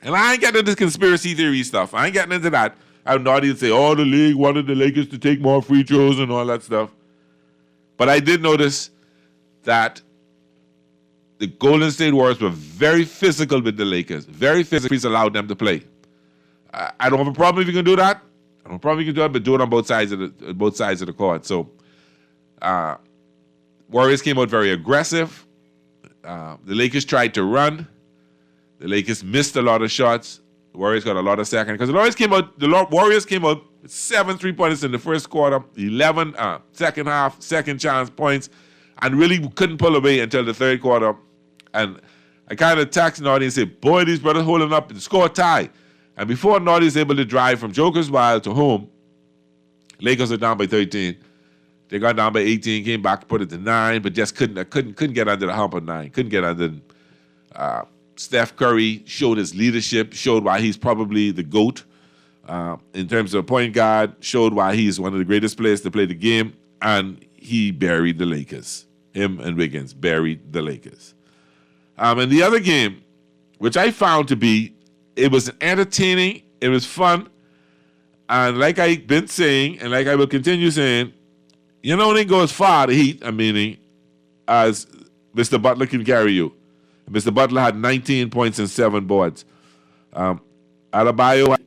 And I ain't getting into this conspiracy theory stuff. I ain't getting into that. I'm not even say, the league wanted the Lakers to take more free throws and all that stuff. But I did notice that the Golden State Warriors were very physical with the Lakers. Very physical. Allowed them to play. I don't have a problem if you can do that. I don't have a problem if you can do it, but do it on both sides of the court. So, Warriors came out very aggressive. The Lakers tried to run. The Lakers missed a lot of shots. The Warriors got a lot of seconds because the Warriors came out with 7 3-pointers in the first quarter, 11 second half, second chance points, and really couldn't pull away until the third quarter. And I kind of texted Naughty and said, boy, these brothers holding up and score a tie. And before Naughty was able to drive from Joker's Wild to home, Lakers were down by 13. They got down by 18, came back, put it to 9, but just couldn't get under the hump of 9. Couldn't get under. Steph Curry showed his leadership, showed why he's probably the GOAT in terms of point guard, showed why he's one of the greatest players to play the game, and he buried the Lakers. Him and Wiggins buried the Lakers. And the other game, which I found to be, it was entertaining, it was fun, And like I've been saying, and like I will continue saying, you don't go as far, the Heat, as Mr. Butler can carry you. Mr. Butler had 19 points and 7 boards. Adebayo,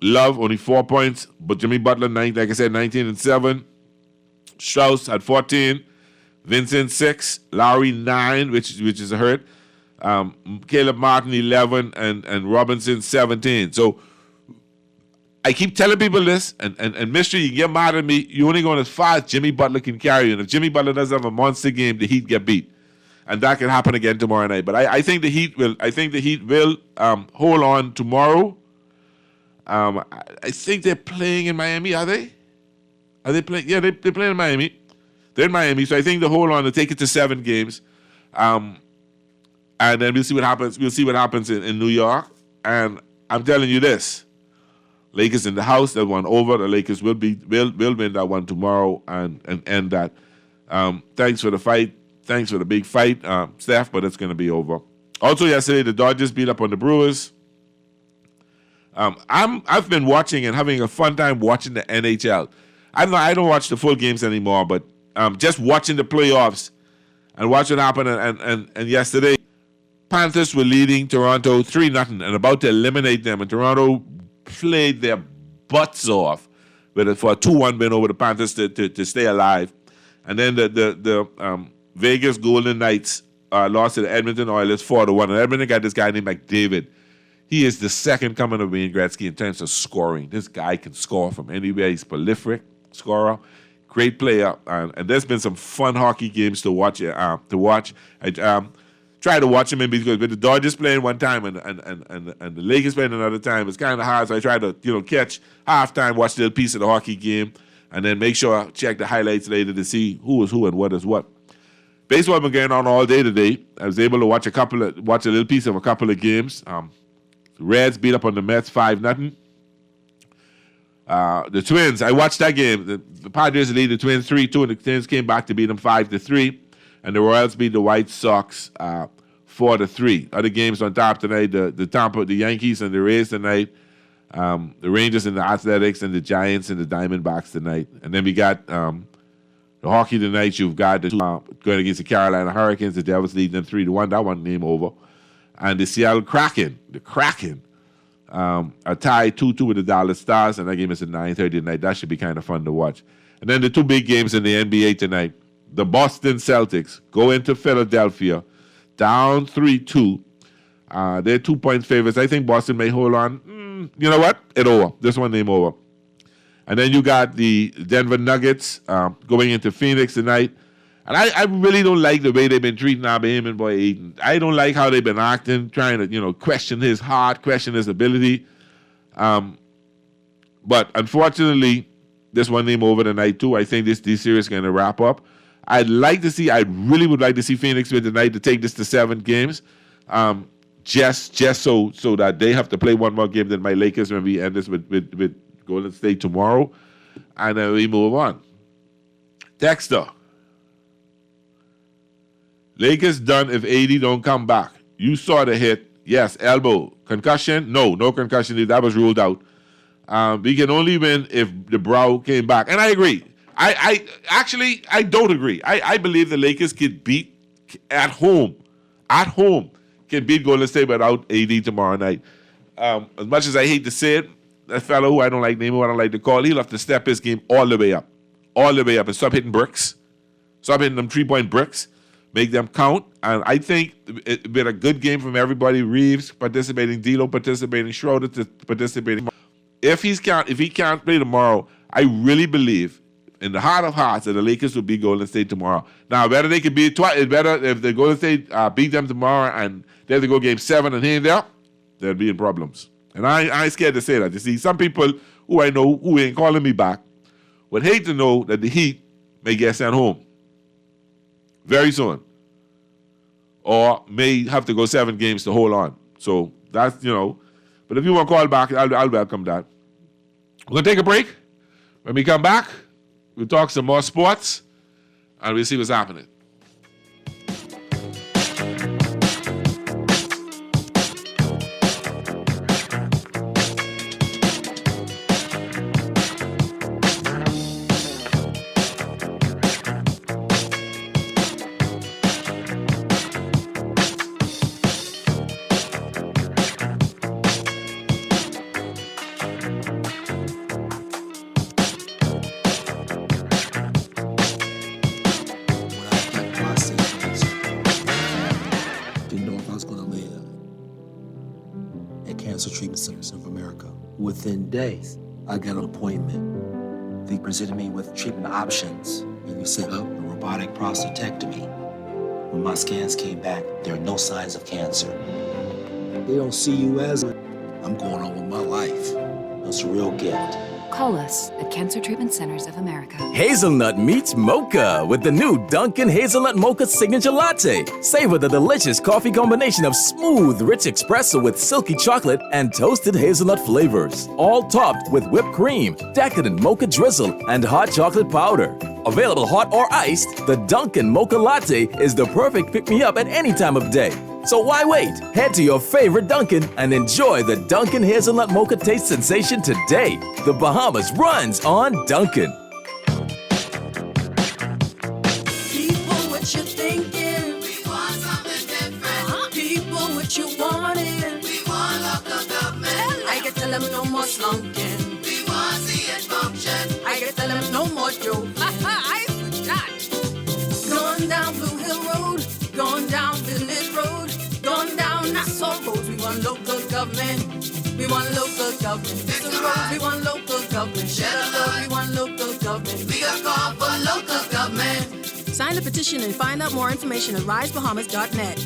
Love, only 4 points, but Jimmy Butler, like I said, 19 and 7. Strauss had 14. Vincent, 6. Lowry, 9, which is a hurt. Caleb Martin, 11, and Robinson, 17. So I keep telling people this, and Mystery, you get mad at me, you only going as far as Jimmy Butler can carry you. And if Jimmy Butler doesn't have a monster game, the Heat get beat. And that can happen again tomorrow night. But I think the Heat will hold on tomorrow. I think they're playing in Miami, are they? Are they playing? Yeah, they're playing in Miami. They're in Miami, so I think they hold on to take it to 7 games. And then we'll see what happens. We'll see what happens in New York. And I'm telling you this. Lakers in the house, that one over. The Lakers will win that one tomorrow and end that. Thanks for the fight. Thanks for the big fight, Steph, but it's going to be over. Also yesterday, the Dodgers beat up on the Brewers. I've been watching and having a fun time watching the NHL. I don't watch the full games anymore, but just watching the playoffs and watch what happened. And yesterday, Panthers were leading Toronto 3-0 and about to eliminate them. And Toronto played their butts off for a 2-1 win over the Panthers to stay alive. And then the Vegas Golden Knights lost to the Edmonton Oilers 4-1. And Edmonton got this guy named McDavid. He is the second coming of Wayne Gretzky in terms of scoring. This guy can score from anywhere. He's prolific scorer, great player, and there's been some fun hockey games to watch. I try to watch them in because with the Dodgers playing one time and the Lakers playing another time, it's kind of hard. So I try to catch halftime, watch a little piece of the hockey game, and then make sure I check the highlights later to see who is who and what is what. Baseball been going on all day today. I was able to watch a little piece of a couple of games. The Reds beat up on the Mets 5-0. The Twins, I watched that game. The Padres lead the Twins 3-2, and the Twins came back to beat them 5-3. And the Royals beat the White Sox 4-3. Other games on top tonight: the Yankees and the Rays tonight. The Rangers and the Athletics and the Giants and the Diamondbacks tonight. And then we got the hockey tonight. You've got the going against the Carolina Hurricanes. The Devils leading them 3-1. That one name over. And the Seattle Kraken, are tied 2-2 with the Dallas Stars, and that game is at 9:30 tonight. That should be kind of fun to watch. And then the two big games in the NBA tonight. The Boston Celtics go into Philadelphia, down 3-2. They're 2-point favorites. I think Boston may hold on. You know what? It's over. This one name over. And then you got the Denver Nuggets going into Phoenix tonight. And I really don't like the way they've been treating our Bahamian boy Ayton. I don't like how they've been acting, trying to, question his heart, question his ability. But unfortunately, this one name over tonight too. I think this series is going to wrap up. I really would like to see Phoenix win tonight to take this to 7 games. Just so that they have to play one more game than my Lakers when we end this with Golden State tomorrow. And then we move on. Dexter. Lakers done if AD don't come back. You saw the hit. Yes, elbow. Concussion? No concussion. That was ruled out. We can only win if the Brow came back. And I agree. I don't agree. I believe the Lakers could beat at home, can beat Golden State without AD tomorrow night. As much as I hate to say it, that fellow who I don't like naming, what I don't like to call, he'll have to step his game all the way up, and stop hitting bricks, stop hitting them 3-point bricks. Make them count, and I think it's been a good game from everybody. Reeves participating, D'Lo participating, Schroeder participating. If he can't play tomorrow, I really believe in the heart of hearts that the Lakers will beat Golden State tomorrow. Now, whether they could beat twice, it's better if the Golden State beat them tomorrow and they have to go game 7 and here and there, they'll be in problems. And I ain't scared to say that. You see, some people who I know who ain't calling me back would hate to know that the Heat may get sent home very soon, or may have to go 7 games to hold on. So that's, but if you want to call back, I'll welcome that. We're going to take a break. When we come back, we'll talk some more sports, and we'll see what's happening. Treatment Centers of America. Within days, I got an appointment. They presented me with treatment options, and we set up a robotic prostatectomy. When my scans came back, there are no signs of cancer. They don't see you as I'm going on with my life. That's a real gift. Call us at Cancer Treatment Centers of America. Hazelnut meets mocha with the new Dunkin' Hazelnut Mocha Signature Latte. Savor the delicious coffee combination of smooth, rich espresso with silky chocolate and toasted hazelnut flavors. All topped with whipped cream, decadent mocha drizzle, and hot chocolate powder. Available hot or iced, the Dunkin' Mocha Latte is the perfect pick-me-up at any time of day. So why wait? Head to your favorite Dunkin' and enjoy the Dunkin' Hazelnut Mocha taste sensation today. The Bahamas runs on Dunkin'. People, what you thinking? We want something different. People, what you wanting? We want local government. I can tell them no more slunking. We want to see it function. I can tell them no more joke. I forgot. Going down Blue Hill Road, going down Village Road, going down Nassau Road. We want local government. We want local government. Fix the roads, we want local government. Share the love, we want local government. We got call for local government. Sign the petition and find out more information at risebahamas.net.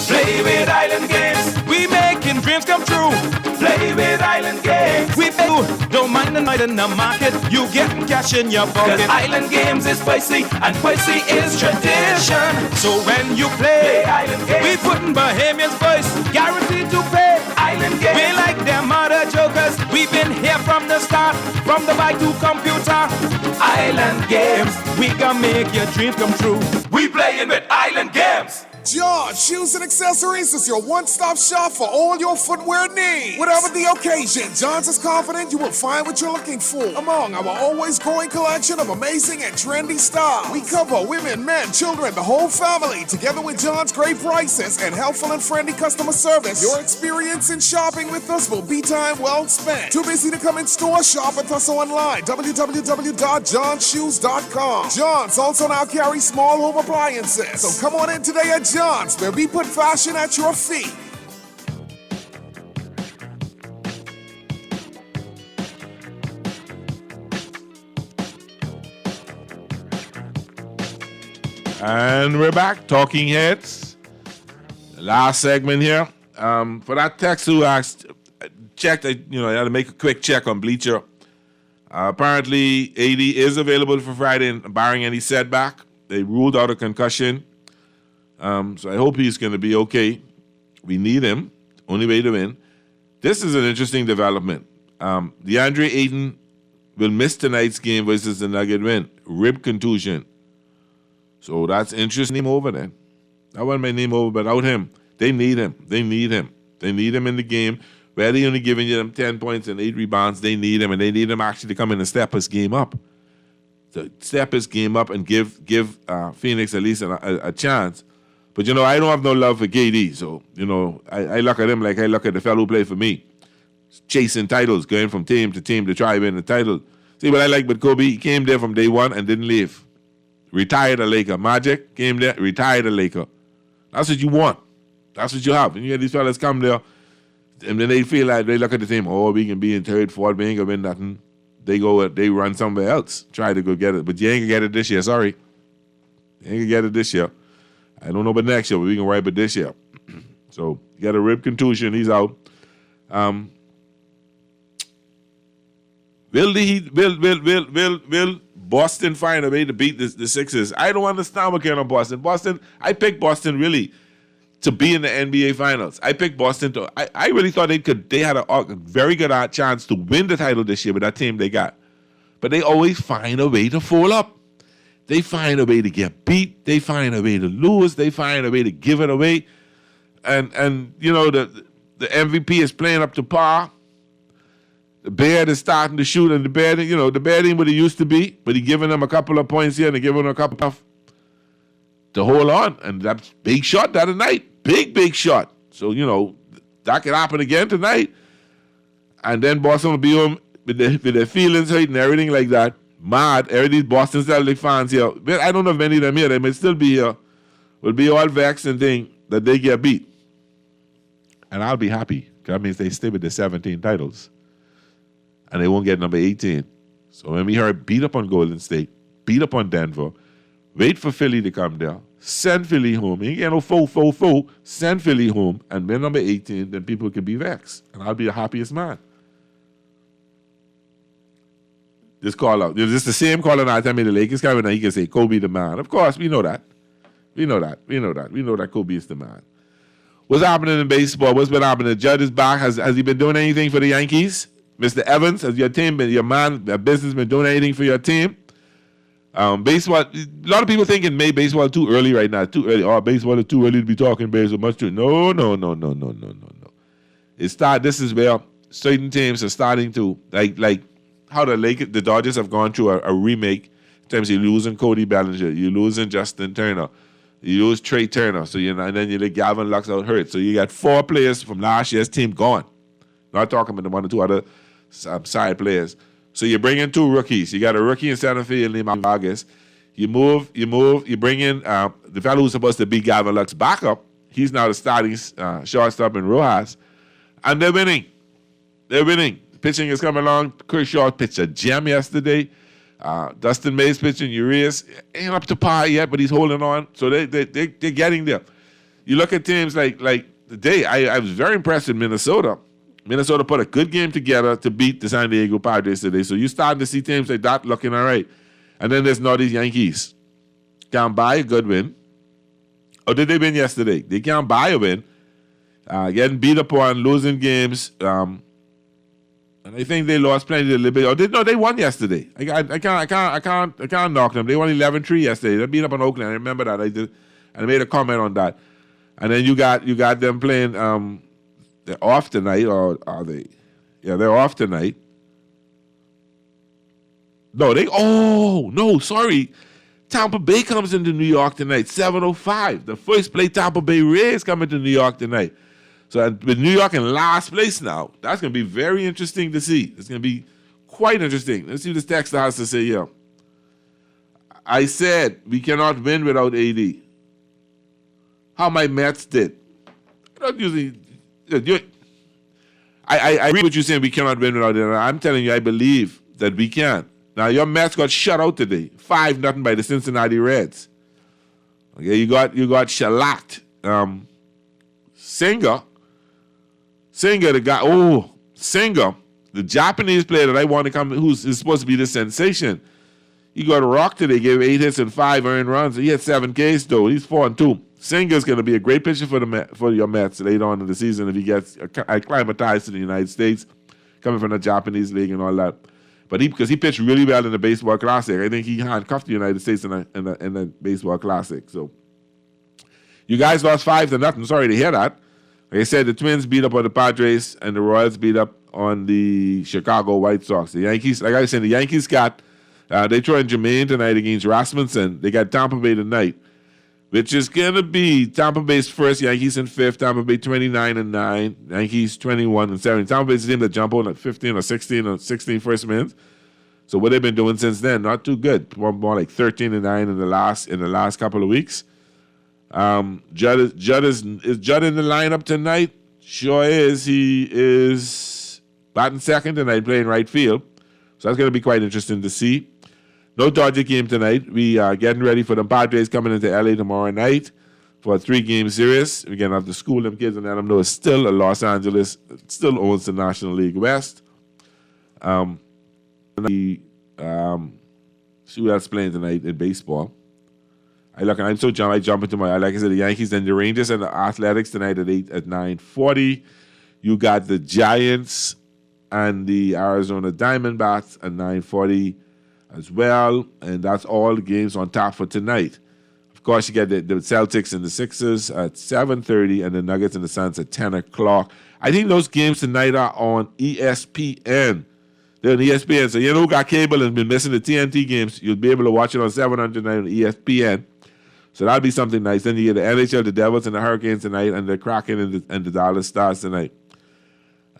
Play with Island Games, we making dreams come true. Play with Island Games, we pay you. Don't mind the night in the market, you getting cash in your pocket. 'Cause Island Games is spicy, and spicy is tradition. So when you play Island Games, we putting Bahamians first, guaranteed to pay. Island Games, we like them other jokers. We've been here from the start, from the bike to computer. Island Games, we gonna make your dreams come true. We playing with Island Games. George Shoes and Accessories is your one-stop shop for all your footwear needs. Whatever the occasion, John's is confident you will find what you're looking for among our always growing collection of amazing and trendy styles. We cover women, men, children, the whole family. Together with John's great prices and helpful and friendly customer service, your experience in shopping with us will be time well spent. Too busy to come in store? Shop with us online, www.johnshoes.com. John's also now carries small home appliances. So come on in today at John's, where we put fashion at your feet. And we're back, Talking Heads. The last segment here. For that text who asked, checked, I had to make a quick check on Bleacher. Apparently, AD is available for Friday, barring any setback. They ruled out a concussion. So I hope he's going to be okay. We need him. Only way to win. This is an interesting development. DeAndre Ayton will miss tonight's game versus the Nugget win. Rib contusion. So that's interesting. Name over then. That wasn't my name over, but without him, they need him. They need him. They need him in the game. Where they only giving you them 10 points and 8 rebounds, they need him, and they need him actually to come in and step his game up. So step his game up and give Phoenix at least a chance. But, I don't have no love for KD. So, I look at him like I look at the fellow who played for me. Chasing titles, going from team to team to try to win the title. See what I like with Kobe? He came there from day one and didn't leave. Retired a Laker. Magic came there, retired a Laker. That's what you want. That's what you have. And you get these fellas come there, and then they feel like they look at the team, we can be in third, fourth, we ain't going to win nothing. They run somewhere else, try to go get it. But you ain't going to get it this year, sorry. You ain't going to get it this year. I don't know about next year, but we can wipe it this year. So, he got a rib contusion. He's out. Will Boston find a way to beat the Sixers? I don't understand what kind of Boston. I picked Boston really to be in the NBA Finals. I picked Boston to. I really thought they had a very good chance to win the title this year with that team they got. But they always find a way to fall up. They find a way to get beat. They find a way to lose. They find a way to give it away. And the MVP is playing up to par. The Bear is starting to shoot, and the Bear ain't what he used to be, but he giving them a couple of points here and they giving them a couple of to hold on. And that big shot that night. Big shot. So, that could happen again tonight. And then Boston will be home with their feelings hurt and everything like that. Mad. Every these Boston Celtics fans here. I don't know if many of them here. They may still be here. Will be all vexed and think that they get beat. And I'll be happy. That means they stay with the 17 titles. And they won't get number 18. So when we heard beat up on Golden State, beat up on Denver, wait for Philly to come there, send Philly home. You ain't get no foe. Send Philly home and win number 18, then people can be vexed. And I'll be the happiest man. This call out. This is the same call out I made the Lakers guy when he can say Kobe the man. Of course, we know that. We know that Kobe is the man. What's happening in baseball? What's been happening? Judd is back. Has he been doing anything for the Yankees? Mr. Evans, has your team been, your man, your business been doing anything for your team? Baseball, a lot of people thinking maybe baseball too early right now. Too early. Oh, baseball is too early to be talking baseball. Much too. No. This is where certain teams are starting to, like how the Dodgers have gone through a remake. Sometimes you're losing Cody Bellinger, you're losing Justin Turner, you lose Trey Turner, so and then you let Gavin Lux out hurt. So you got 4 players from last year's team gone. Not talking about the 1 or 2 other side players. So you bring in 2 rookies. You got a rookie in center field named August. You bring in the fellow who's supposed to be Gavin Lux backup. He's now the starting shortstop in Rojas. And they're winning. Pitching is coming along. Kershaw pitched a gem yesterday. Dustin May's pitching. Urias ain't up to par yet, but he's holding on. So they're getting there. You look at teams like today. I was very impressed with Minnesota. Minnesota put a good game together to beat the San Diego Padres today. So you're starting to see teams like that looking all right. And then there's Northeast Yankees. Can't buy a good win. Or did they win yesterday? They can't buy a win. Getting beat up on, losing games. And I think they lost plenty a little bit. They won yesterday. I can't knock them. They won 11-3 yesterday. They beat up on Oakland. I remember that. I made a comment on that. And then you got them playing. They're off tonight, or are they? Yeah, they're off tonight. Sorry. Tampa Bay comes into New York tonight, 7:05. The first play Tampa Bay Rays coming to New York tonight. So with New York in last place now, that's going to be very interesting to see. It's going to be quite interesting. Let's see what this text has to say here. I said we cannot win without AD. How my Mets did. Not usually. I agree with you saying we cannot win without it. I'm telling you, I believe that we can. Now, your Mets got shut out today, 5-0 by the Cincinnati Reds. Okay, you got shellacked. Singer, the guy. Singer, the Japanese player that I want to come, who's supposed to be the sensation. He got rocked today. Gave 8 hits and 5 earned runs. He had 7 Ks though. He's 4-2. Singer's going to be a great pitcher for your Mets later on in the season if he gets acclimatized to the United States, coming from the Japanese league and all that. But because he pitched really well in the Baseball Classic, I think he handcuffed the United States in the Baseball Classic. So you guys lost 5-0. Sorry to hear that. Like I said, the Twins beat up on the Padres and the Royals beat up on the Chicago White Sox. The Yankees, like I said, the Yankees got they throw in Jermaine tonight against Rasmussen. They got Tampa Bay tonight, which is going to be Tampa Bay's first, Yankees in 5th, Tampa Bay 29-9, Yankees 21-7. Tampa Bay's the team that jump on like 15 or 16 first wins. So what they've been doing since then, not too good. More like 13-9 in the last couple of weeks. Judd is Judd in the lineup tonight? Sure is. He is batting second tonight, playing right field. So that's going to be quite interesting to see. No Dodger game tonight. We are getting ready for the Padres coming into LA tomorrow night for a 3-game series. We're going to have to school them kids and let them know it's still a Los Angeles. It still owns the National League West. See who else playing tonight in baseball. I'm so jumped. I jump into like I said, the Yankees and the Rangers and the Athletics tonight at 9:40. You got the Giants and the Arizona Diamondbacks at 9:40 as well, and that's all the games on tap for tonight. Of course, you get the Celtics and the Sixers at 7:30, and the Nuggets and the Suns at 10 o'clock. I think those games tonight are on ESPN. They're on ESPN, so you know who got cable and been missing the TNT games, you'll be able to watch it on 700 tonight on ESPN. So that'll be something nice. Then you get the NHL, the Devils, and the Hurricanes tonight, and the Kraken and the Dallas Stars tonight.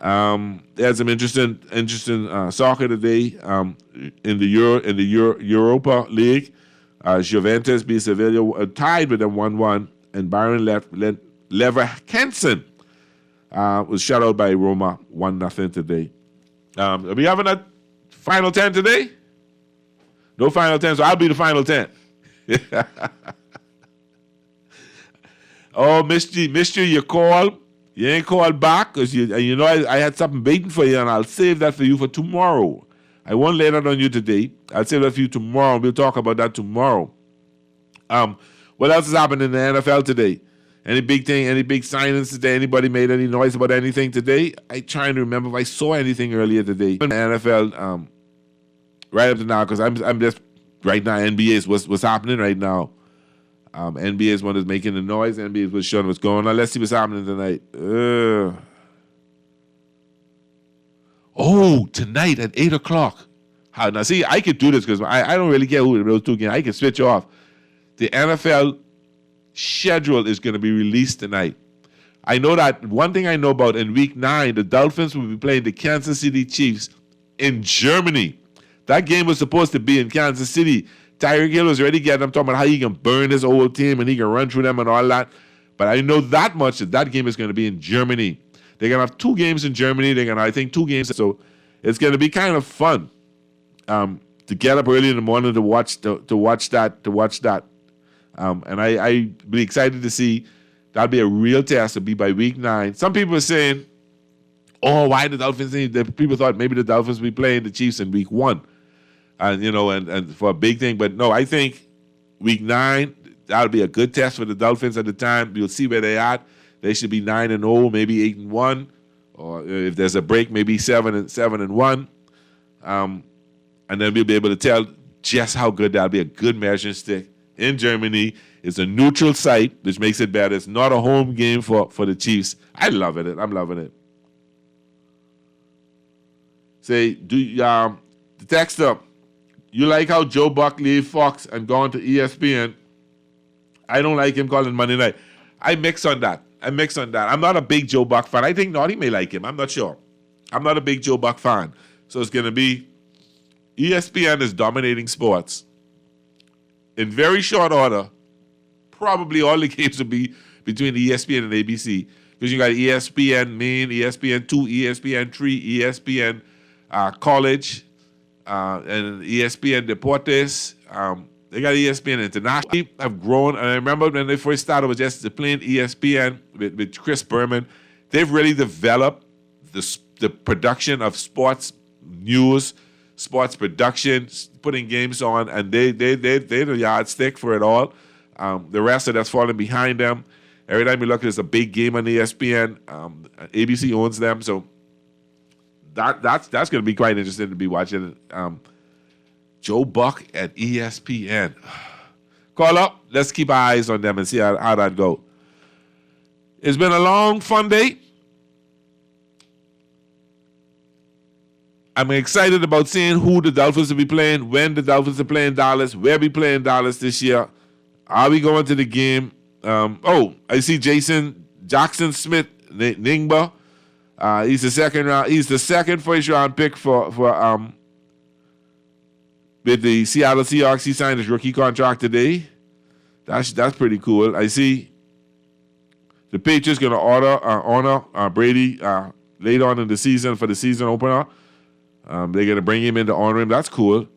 There's some interesting soccer today in the Europa League. Juventus beat Sevilla, tied with them 1-1, and Byron Leverkusen Was shut out by Roma 1-0 today. Are we having a final 10 today? No final 10, so I'll be the final 10. Oh, missed you. You called. You ain't called back because you know I had something waiting for you, and I'll save that for you for tomorrow. I won't lay that on you today. I'll save that for you tomorrow. We'll talk about that tomorrow. What else has happened in the NFL today? Any big thing? Any big signings today? Anybody made any noise about anything today? I trying to remember if I saw anything earlier today in the NFL. Right up to now, because I'm just right now. NBA is what's happening right now. NBA is one that's making the noise. NBA is what's showing what's going on. Let's see what's happening tonight. Tonight at 8 o'clock. Now, see, I could do this because I don't really care who those two games. I can switch off. The NFL schedule is going to be released tonight. I know that one thing I know about in week 9, the Dolphins will be playing the Kansas City Chiefs in Germany. That game was supposed to be in Kansas City. Tyreek Hill was already getting them talking about how he can burn his old team and he can run through them and all that. But I know that much that game is going to be in Germany. They're going to have 2 games in Germany. They're going to, I think, 2 games. So it's going to be kind of fun to get up early in the morning to watch that. And I be excited to see. That'll be a real test to be by week 9. Some people are saying, why the Dolphins? People thought maybe the Dolphins will be playing the Chiefs in week 1. And for a big thing. But no, I think week 9, that'll be a good test for the Dolphins at the time. You'll see where they're at. They should be 9-0, maybe 8-1. Or if there's a break, maybe 7-1. And then we'll be able to tell just how good that'll be. A good measuring stick in Germany. It's a neutral site, which makes it better. It's not a home game for the Chiefs. I'm loving it. Say, the text up. You like how Joe Buck leave Fox and gone to ESPN? I don't like him calling Monday night. I mix on that. I'm not a big Joe Buck fan. I think Naughty may like him. I'm not sure. I'm not a big Joe Buck fan. So it's going to be ESPN is dominating sports. In very short order, probably all the games will be between ESPN and ABC. Because you got ESPN Main, ESPN 2, ESPN 3, ESPN College, and ESPN Deportes. They got ESPN International. Have grown, and I remember when they first started with just playing ESPN with Chris Berman. They've really developed the production of sports news, sports production, putting games on, and they're the yardstick for it all. The rest of that's falling behind them. Every time you look, there's a big game on ESPN. ABC owns them, so that's going to be quite interesting to be watching. Joe Buck at ESPN. Call up. Let's keep our eyes on them and see how that go. It's been a long, fun day. I'm excited about seeing who the Dolphins will be playing, when the Dolphins are playing Dallas, where we playing Dallas this year. Are we going to the game? I see Jackson Smith Ningba. He's the second round. He's the second first round pick for with the Seattle Seahawks. He signed his rookie contract today. That's pretty cool. I see the Patriots going to honor Brady later on in the season for the season opener. They're going to bring him in to honor him. That's cool.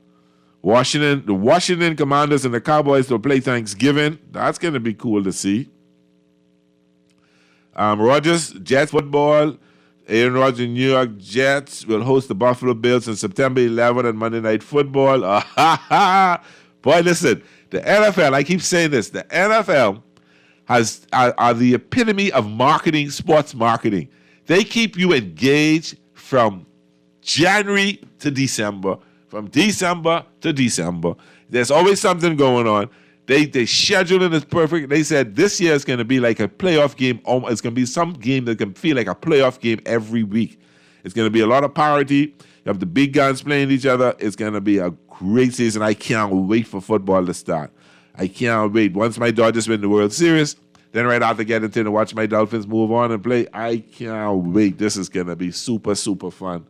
The Washington Commanders and the Cowboys will play Thanksgiving. That's going to be cool to see. Rodgers, Jets football. Aaron Rodgers, New York Jets will host the Buffalo Bills on September 11 on Monday Night Football. Boy, listen, the NFL, I keep saying this, the NFL are the epitome of marketing, sports marketing. They keep you engaged from January to December, from December to December. There's always something going on. They scheduling is perfect. They said this year is going to be like a playoff game. It's going to be some game that can feel like a playoff game every week. It's going to be a lot of parity. You have the big guns playing each other. It's going to be a great season. I can't wait for football to start. I can't wait. Once my Dodgers win the World Series, then right after getting to watch my Dolphins move on and play, I can't wait. This is going to be super, super fun.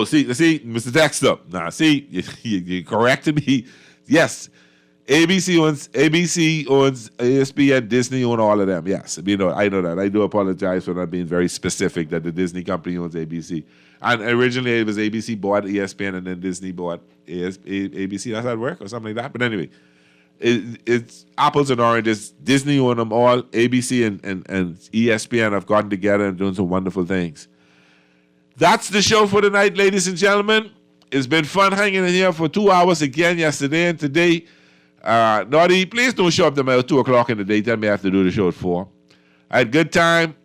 See, Mr. Dexter. Now, see, you corrected me. Yes, ABC owns ESPN, Disney own all of them. Yes, I know that. I do apologize for not being very specific that the Disney company owns ABC. And originally it was ABC bought ESPN and then Disney bought ABC. That's how it work or something like that. But anyway, it's apples and oranges. Disney own them all. ABC and ESPN have gotten together and doing some wonderful things. That's the show for tonight, ladies and gentlemen. It's been fun hanging in here for 2 hours again yesterday and today. Naughty, please don't show up to me at 2 o'clock in the day. Tell me I have to do the show at 4. I had a good time.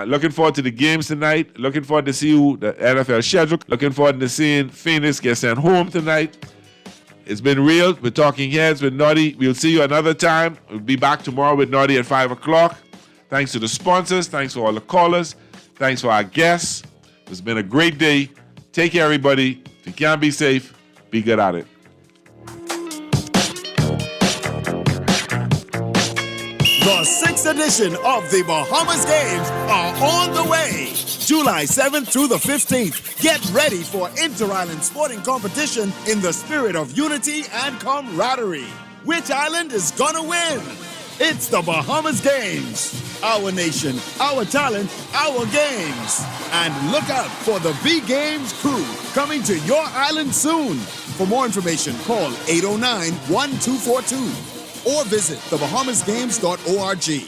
Looking forward to the games tonight. Looking forward to see who the NFL schedule. Looking forward to seeing Phoenix get sent home tonight. It's been real. We're talking heads with Naughty. We'll see you another time. We'll be back tomorrow with Naughty at 5 o'clock. Thanks to the sponsors. Thanks to all the callers. Thanks for our guests. It's been a great day. Take care, everybody. If you can't be safe, be good at it. The 6th edition of the Bahamas Games are on the way. July 7th through the 15th. Get ready for inter-island sporting competition in the spirit of unity and camaraderie. Which island is gonna win? It's the Bahamas Games. Our nation, our talent, our games. And look out for the B Games crew coming to your island soon. For more information, call 809-1242 or visit thebahamasgames.org.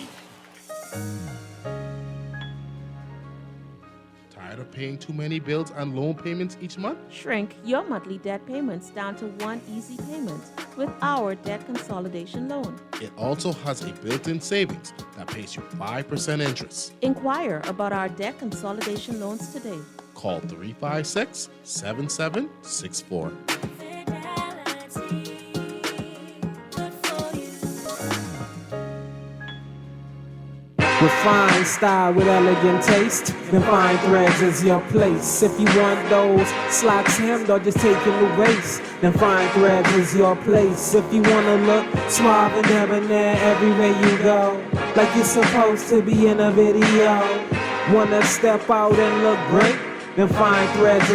Tired of paying too many bills and loan payments each month? Shrink your monthly debt payments down to one easy payment with our debt consolidation loan. It also has a built-in savings that pays you 5% interest. Inquire about our debt consolidation loans today. Call 356-7764. Refined style with elegant taste, then fine threads is your place. If you want those slacks hemmed or just taking the waist, then fine threads is your place. If you wanna look suave and debonair everywhere you go, like you're supposed to be in a video, wanna step out and look great, then fine threads is